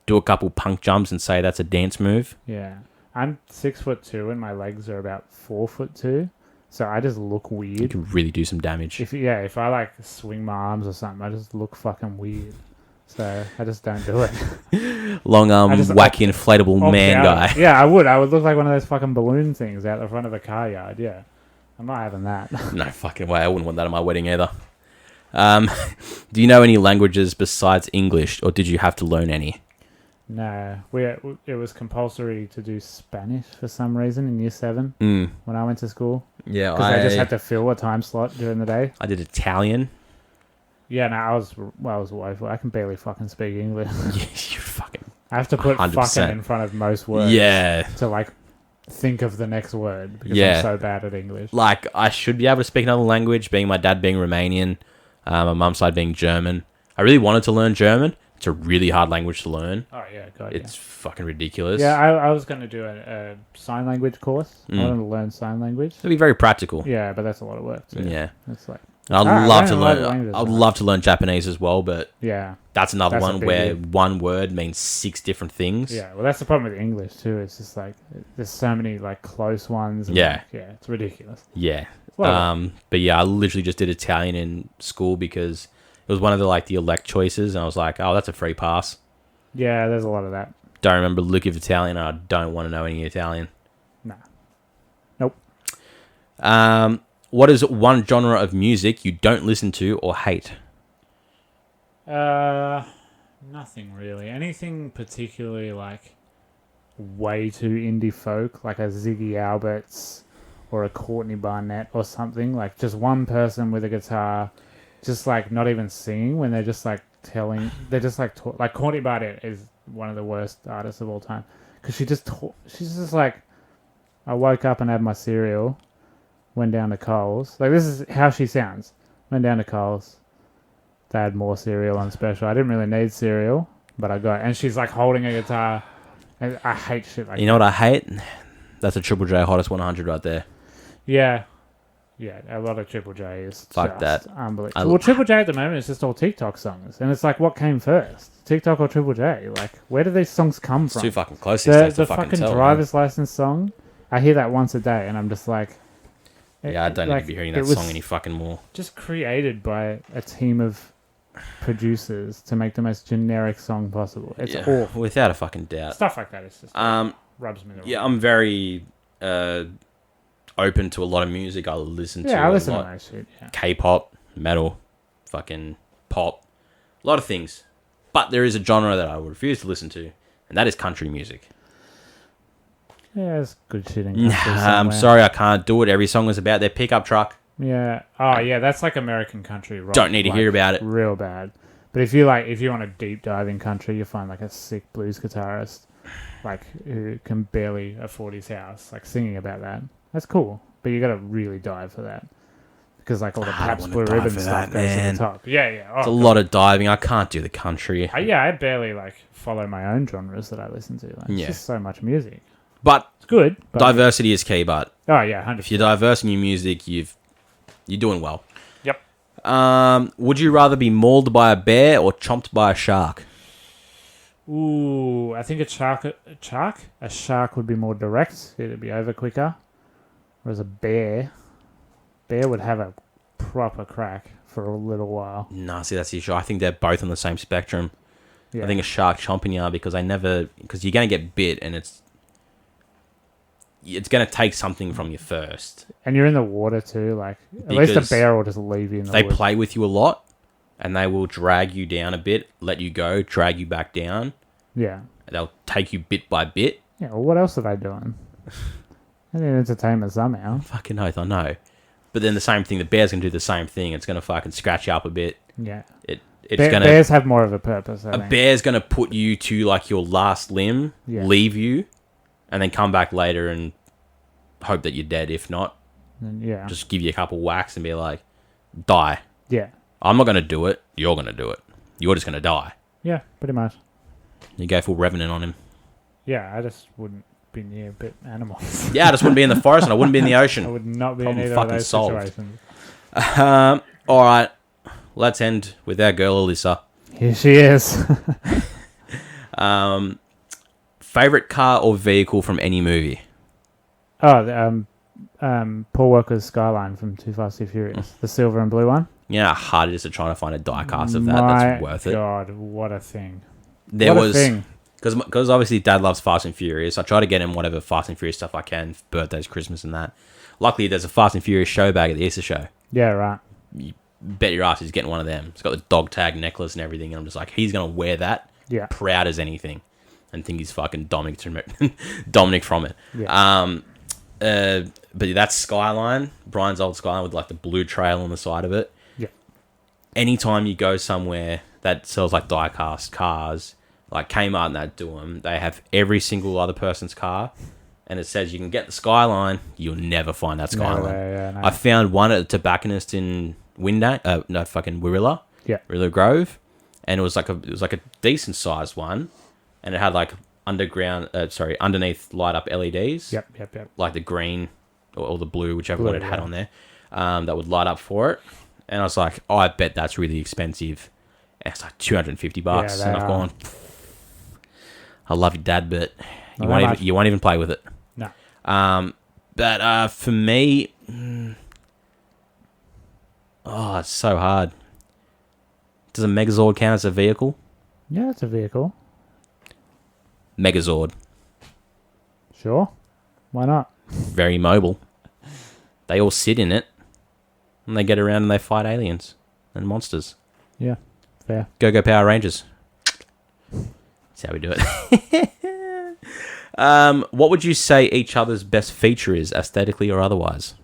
do a couple punk jumps and say that's a dance move. Yeah. I'm 6'2" and my legs are about 4'2", so I just look weird. You can really do some damage. If I like swing my arms or something, I just look fucking weird. So I just don't do it. Long arm, wacky, inflatable man guy. Yeah, I would. I would look like one of those fucking balloon things out the front of a car yard. Yeah, I'm not having that. No fucking way. I wouldn't want that at my wedding either. Do you know any languages besides English, or did you have to learn any? No, it was compulsory to do Spanish for some reason in year 7 when I went to school. Yeah, because I just had to fill a time slot during the day. I did Italian. Yeah, no, I was woeful. I can barely fucking speak English. Yeah, you fucking. I have to put 100%. fucking in front of most words. Yeah. To like think of the next word because I'm so bad at English. Like I should be able to speak another language, being my dad being Romanian, my mum's side being German. I really wanted to learn German. It's a really hard language to learn. Oh, yeah, God, It's fucking ridiculous. Yeah, I was going to do a sign language course. I wanted to learn sign language. It'd be very practical. Yeah, but that's a lot of work too. Yeah. It's like... I'd love to learn. I'd love to learn Japanese as well, but that's another one where one word means 6 different things. Yeah, well, that's the problem with English too. It's just like there's so many like close ones. And it's ridiculous. Yeah, but yeah, I literally just did Italian in school because it was one of the elect choices, and I was like, oh, that's a free pass. Yeah, there's a lot of that. Don't remember lick of Italian, and I don't want to know any Italian. Nah. Nope. What is one genre of music you don't listen to or hate? Nothing really. Anything particularly like way too indie folk, like a Ziggy Alberts or a Courtney Barnett or something. Like just one person with a guitar, just like not even singing when they're just like telling. They're just like like Courtney Barnett is one of the worst artists of all time because she's just like, I woke up and had my cereal. Went down to Coles. Like, this is how she sounds. Went down to Coles. They had more cereal on special. I didn't really need cereal, but I got it. And she's, like, holding a guitar. And I hate shit like that. You know what I hate? That's a Triple J Hottest 100 right there. Yeah. Yeah, a lot of Triple J is Fuck just that. unbelievable. Well, Triple J at the moment is just all TikTok songs. And it's like, what came first? TikTok or Triple J? Like, where do these songs come from? It's too fucking close these days The to fucking fucking tell, driver's license song I hear that once a day, and I'm just like, Yeah, I don't need to be hearing that song any fucking more. Just created by a team of producers to make the most generic song possible. It's awful. Without a fucking doubt. Stuff like that is just rubs me the wrong way. I'm very open to a lot of music. I listen to I listen a lot. to that shit. Yeah. K-pop, metal, fucking pop, a lot of things. But there is a genre that I would refuse to listen to, and that is country music. Yeah, it's good shit in country I'm sorry, I can't do it. Every song is about their pickup truck. Yeah. Oh, yeah. That's like American country rock. Don't need to hear about it. Real bad. But if you want a deep dive in country, you find like a sick blues guitarist, like who can barely afford his house, like singing about that. That's cool. But you got to really dive for that, because like all the Pabst Blue Ribbon stuff goes to the top. Yeah. It's a lot of diving. I can't do the country. I barely like follow my own genres that I listen to. Like, it's just so much music. But it's good. But diversity is key. But 100%. If you're diverse in your music, you're doing well. Yep. Would you rather be mauled by a bear or chomped by a shark? Ooh, I think a shark would be more direct. It'd be over quicker. Whereas a bear would have a proper crack for a little while. No, see, that's the issue. I think they're both on the same spectrum. Yeah. I think a shark chomping you because you're going to get bit, and it's going to take something from you first. And you're in the water too. Like, at least a bear will just leave you in the They woods. play with you a lot, and they will drag you down a bit, let you go, drag you back down. Yeah. They'll take you bit by bit. Yeah, well, what else are they doing? They need entertainment somehow. Fucking oath, I know. But then the same thing, the bear's going to do the same thing. It's going to fucking scratch you up a bit. Yeah. Bears have more of a purpose, I think. Bear's going to put you to like your last limb, leave you, and then come back later and hope that you're dead. If not, just give you a couple whacks and be like, die. Yeah. I'm not going to do it. You're going to do it. You're just going to die. Yeah, pretty much. You go full Revenant on him. Yeah, I just wouldn't be near animals. Yeah, I just wouldn't be in the forest and I wouldn't be in the ocean. I would not be in either of those situations. All right, let's end with our girl Alyssa. Here she is. Favorite car or vehicle from any movie? Oh, Paul Walker's Skyline from Too Fast, Too Furious. The silver and blue one. Yeah, how hard it is to try to find a die-cast of that. That's worth it. God, what a thing. Because obviously Dad loves Fast and Furious. I try to get him whatever Fast and Furious stuff I can for birthdays, Christmas and that. Luckily, there's a Fast and Furious show bag at the Easter show. Yeah, right. You bet your ass he's getting one of them. It's got the dog tag necklace and everything. And I'm just like, he's going to wear that proud as anything and think he's fucking Dominic from it. Yeah. But that's Skyline, Brian's old Skyline with like the blue trail on the side of it. Yeah. Anytime you go somewhere that sells like die-cast cars, like Kmart and that do them, they have every single other person's car, and it says you can get the Skyline. You'll never find that Skyline. No. I found one at a tobacconist in Wirilla. Yeah. Wirilla Grove, and it was like a decent sized one, and it had like underneath light up LEDs. Yep. Like the green or the blue, whichever one it had on there, that would light up for it. And I was like, I bet that's really expensive. And it's like $250, yeah, and I've gone, I love you, Dad, but you won't even play with it. No. But for me, it's so hard. Does a Megazord count as a vehicle? Yeah, it's a vehicle. Megazord. Sure. Why not? Very mobile. They all sit in it, and they get around and they fight aliens and monsters. Yeah, fair. Go Power Rangers. That's how we do it. What would you say each other's best feature is, aesthetically or otherwise?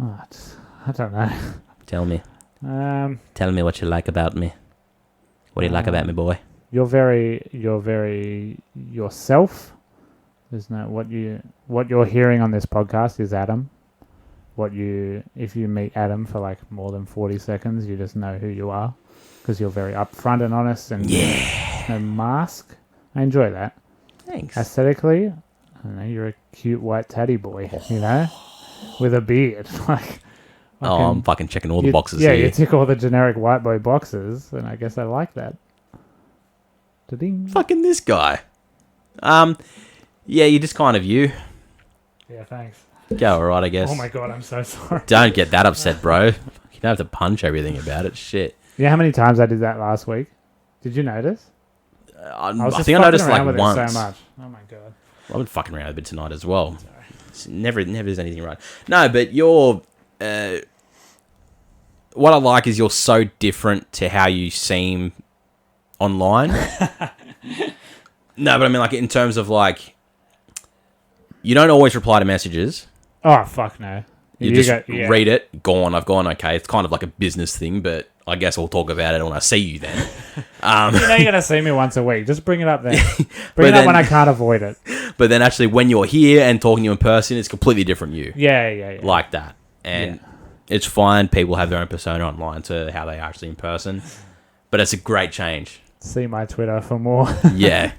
I don't know. Tell me. Tell me what you like about me. What do you like about me, boy? You're very yourself. There's no what you're hearing on this podcast is Adam. If you meet Adam for like more than 40 seconds, you just know who you are because you're very upfront and honest and no mask. I enjoy that. Thanks. Aesthetically, I don't know, you're a cute white tatty boy, with a beard. Like, I'm fucking checking all the boxes here. Yeah, you tick all the generic white boy boxes, and I guess I like that. Da-ding. Fucking this guy. Yeah, you're just kind of you. Yeah, thanks. Go alright, I guess. Oh my god, I'm so sorry. Don't get that upset, bro. You don't have to punch everything about it. Shit. Yeah, how many times I did that last week? Did you notice? I think I noticed like once. It so much. Oh my god. I've been fucking around a bit tonight as well. Never is anything right. No, but you're... what I like is you're so different to how you seem online. No, but I mean, like, in terms of, like... You don't always reply to messages. Oh, fuck no. You just read it, gone, I've gone, okay. It's kind of like a business thing, but I guess we'll talk about it when I see you then. You know you're going to see me once a week. Just bring it up then. Bring it up when I can't avoid it. But then actually when you're here and talking to you in person, it's completely different you. Yeah. Like that. And it's fine. People have their own persona online to how they are actually in person. But it's a great change. See my Twitter for more. Yeah.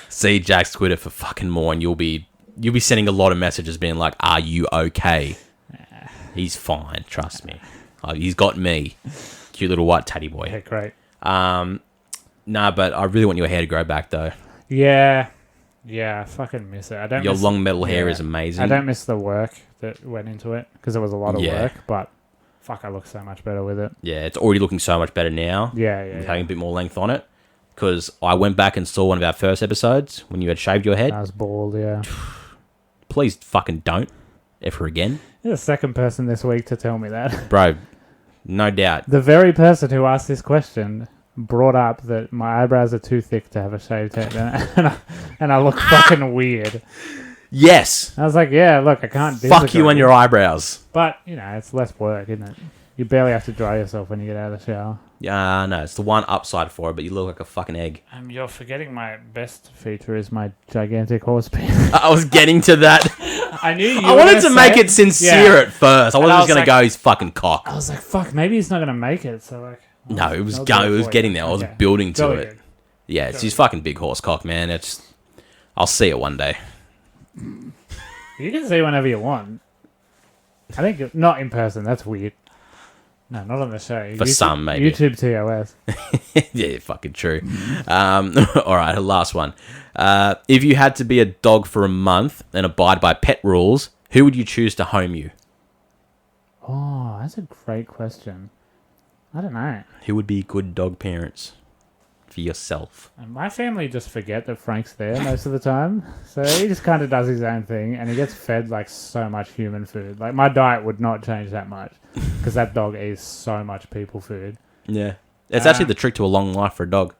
See Jack's Twitter for fucking more, and you'll be sending a lot of messages being like, are you okay? He's fine, trust me. He's got me. Cute little white tatty boy. Yeah, great. Nah, but I really want your hair to grow back, though. Yeah, I fucking miss it. Your long metal hair is amazing. I don't miss the work that went into it, because it was a lot of work, but fuck, I look so much better with it. Yeah, it's already looking so much better now. Yeah. Having a bit more length on it. Because I went back and saw one of our first episodes when you had shaved your head. I was bald, yeah. Please fucking don't. Ever again. You're the second person this week to tell me that. Bro, no doubt. The very person who asked this question brought up that my eyebrows are too thick to have a shaved head, and I look fucking weird. Yes. I was like, yeah, look, I can't do Fuck you and your eyebrows. But, you know, it's less work, isn't it? You barely have to dry yourself when you get out of the shower. Yeah, no, it's the one upside for it, but you look like a fucking egg. You're forgetting my best feature is my gigantic horse penis. I was getting to that. I knew you I wanted to make it sincere at first. I wasn't just going to go his fucking cock. I was like, fuck, maybe he's not going to make it. So like, no, it was getting there. I was building to it. Good. Yeah, it's his fucking big horse cock, man. I'll see it one day. You can see whenever you want. I think not in person. That's weird. No, not on the show. For some, maybe. YouTube TOS. Yeah, fucking true. All right, last one. If you had to be a dog for a month and abide by pet rules, who would you choose to home you? Oh, that's a great question. I don't know. Who would be good dog parents for yourself? And my family just forget that Frank's there most of the time. So he just kind of does his own thing, and he gets fed like so much human food. Like my diet would not change that much because that dog eats so much people food. Yeah. It's actually the trick to a long life for a dog.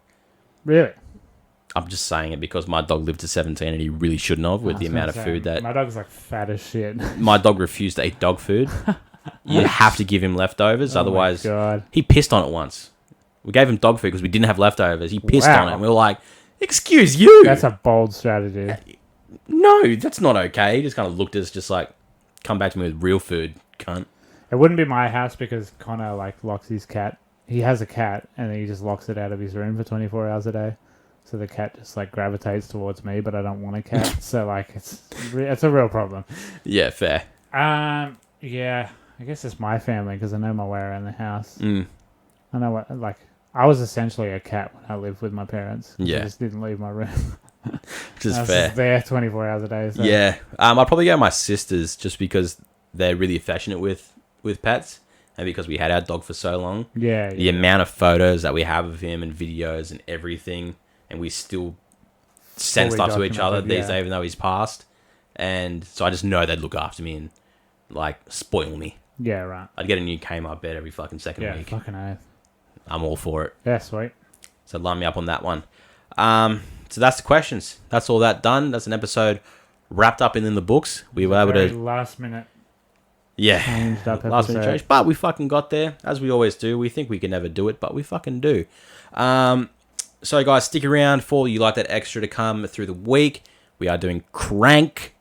Really? I'm just saying it because my dog lived to 17 and he really shouldn't have with the amount of food that... My dog's like fat as shit. My dog refused to eat dog food. You have to give him leftovers, otherwise... God. He pissed on it once. We gave him dog food because we didn't have leftovers. He pissed on it and we were like, excuse you! That's a bold strategy. No, that's not okay. He just kind of looked at us just like, come back to me with real food, cunt. It wouldn't be my house because Connor like locks his cat. He has a cat and he just locks it out of his room for 24 hours a day. So the cat just like gravitates towards me, but I don't want a cat. So like it's a real problem. Yeah, fair. Yeah, I guess it's my family because I know my way around the house. I know what like. I was essentially a cat when I lived with my parents. Yeah. I just didn't leave my room. Which is I was fair. just there 24 hours a day. So. Yeah. I'd probably go my sisters just because they're really affectionate with pets and because we had our dog for so long. Yeah. The amount of photos that we have of him and videos and everything, and we still send stuff to each other these days even though he's passed. And so I just know they'd look after me and like spoil me. Yeah, right. I'd get a new Kmart bed every fucking second week. Yeah, fucking oath. I'm all for it. Yeah, sweet. So line me up on that one. So that's the questions. That's all that done. That's an episode wrapped up in the books. We were able to... last minute. Yeah. Changed up last episode. minute change. But we fucking got there, as we always do. We think we can never do it, but we fucking do. So guys, stick around for you like that extra to come through the week. We are doing Crank,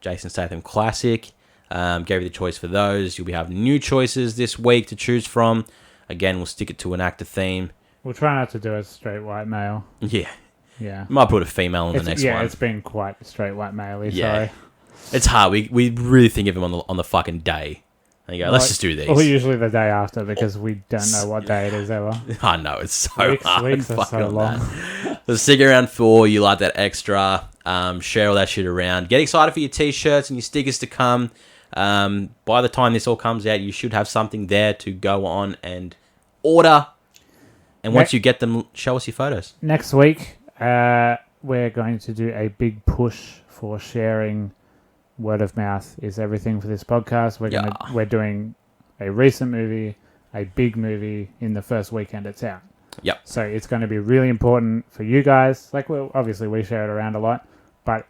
Jason Statham classic. Gave you the choice for those. You'll have new choices this week to choose from. Again, we'll stick it to an actor theme. We'll try not to do a straight white male. Yeah. Yeah. Might put a female in the next one. Yeah, it's been quite straight white male-y, Yeah. sorry. It's hard. We really think of him on the fucking day. And you go, let's just do these. Or usually the day after because we don't know what day it is ever. I know, it's so hard. Weeks are so long. So stick around for You Like That Extra. Share all that shit around. Get excited for your t-shirts and your stickers to come. By the time this all comes out, you should have something there to go on and order. And once you get them, show us your photos. Next week, we're going to do a big push for sharing. Word of mouth is everything for this podcast. We're doing a recent movie, a big movie in the first weekend it's out. Yep. So it's going to be really important for you guys. Like, well, obviously we share it around a lot, but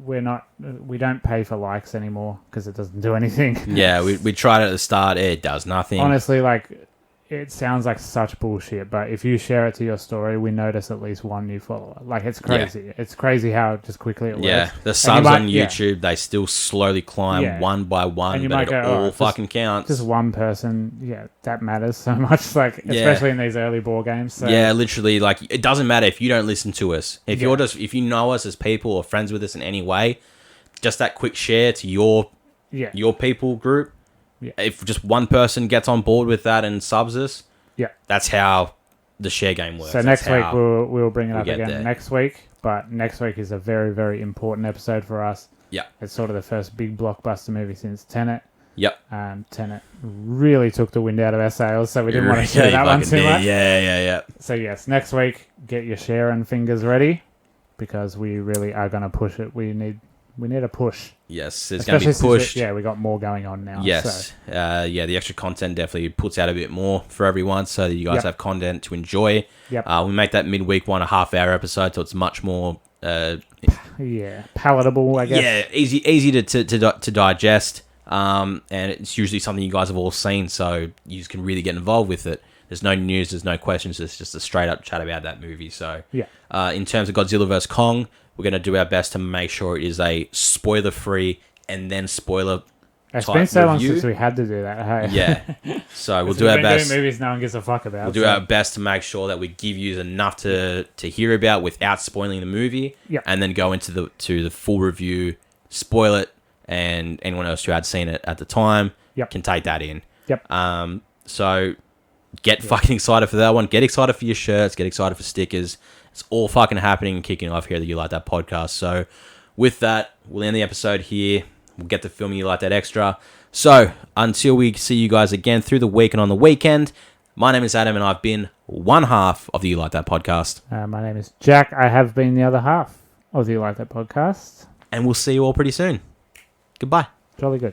we don't pay for likes anymore because it doesn't do anything. Yeah, we tried it at the start. It does nothing. Honestly, like, it sounds like such bullshit, but if you share it to your story, we notice at least one new follower. Like, it's crazy. Yeah. It's crazy how just quickly it works. Yeah, the subs on YouTube, they still slowly climb one by one, but it all fucking counts. Just one person, that matters so much, like, especially in these early ball games. So. Yeah, literally, like, it doesn't matter if you don't listen to us. If you know us as people or friends with us in any way, just that quick share to your people group. Yeah. If just one person gets on board with that and subs us, that's how the share game works. So next week we'll bring it up again next week. But next week is a very, very important episode for us. Yeah, it's sort of the first big blockbuster movie since Tenet. Yep. Tenet really took the wind out of our sails, so we didn't want to share that one too much. Yeah. So yes, next week get your share and fingers ready because we really are going to push it. We need a push. Yes, it's going to be pushed. We got more going on now. Yes. So. The extra content definitely puts out a bit more for everyone so that you guys have content to enjoy. Yep. We make that midweek one a half-hour episode, so it's much more... palatable, I guess. Yeah, easy to digest. And it's usually something you guys have all seen, so you can really get involved with it. There's no news, there's no questions, it's just a straight-up chat about that movie. So, in terms of Godzilla vs. Kong... We're going to do our best to make sure it is a spoiler-free and then spoiler It's been so long since we had to do that. Hey? Yeah. So we'll do our best. Doing movies no one gives a fuck about. We'll do our best to make sure that we give you enough to hear about without spoiling the movie. Yep. And then go into the full review, spoil it, and anyone else who had seen it at the time can take that in. Yep. So get fucking excited for that one. Get excited for your shirts. Get excited for stickers. It's all fucking happening and kicking off here that You Like That podcast. So with that, we'll end the episode here. We'll get to filming You Like That Extra. So until we see you guys again through the week and on the weekend, my name is Adam and I've been one half of the You Like That podcast. My name is Jack. I have been the other half of the You Like That podcast. And we'll see you all pretty soon. Goodbye. Jolly good.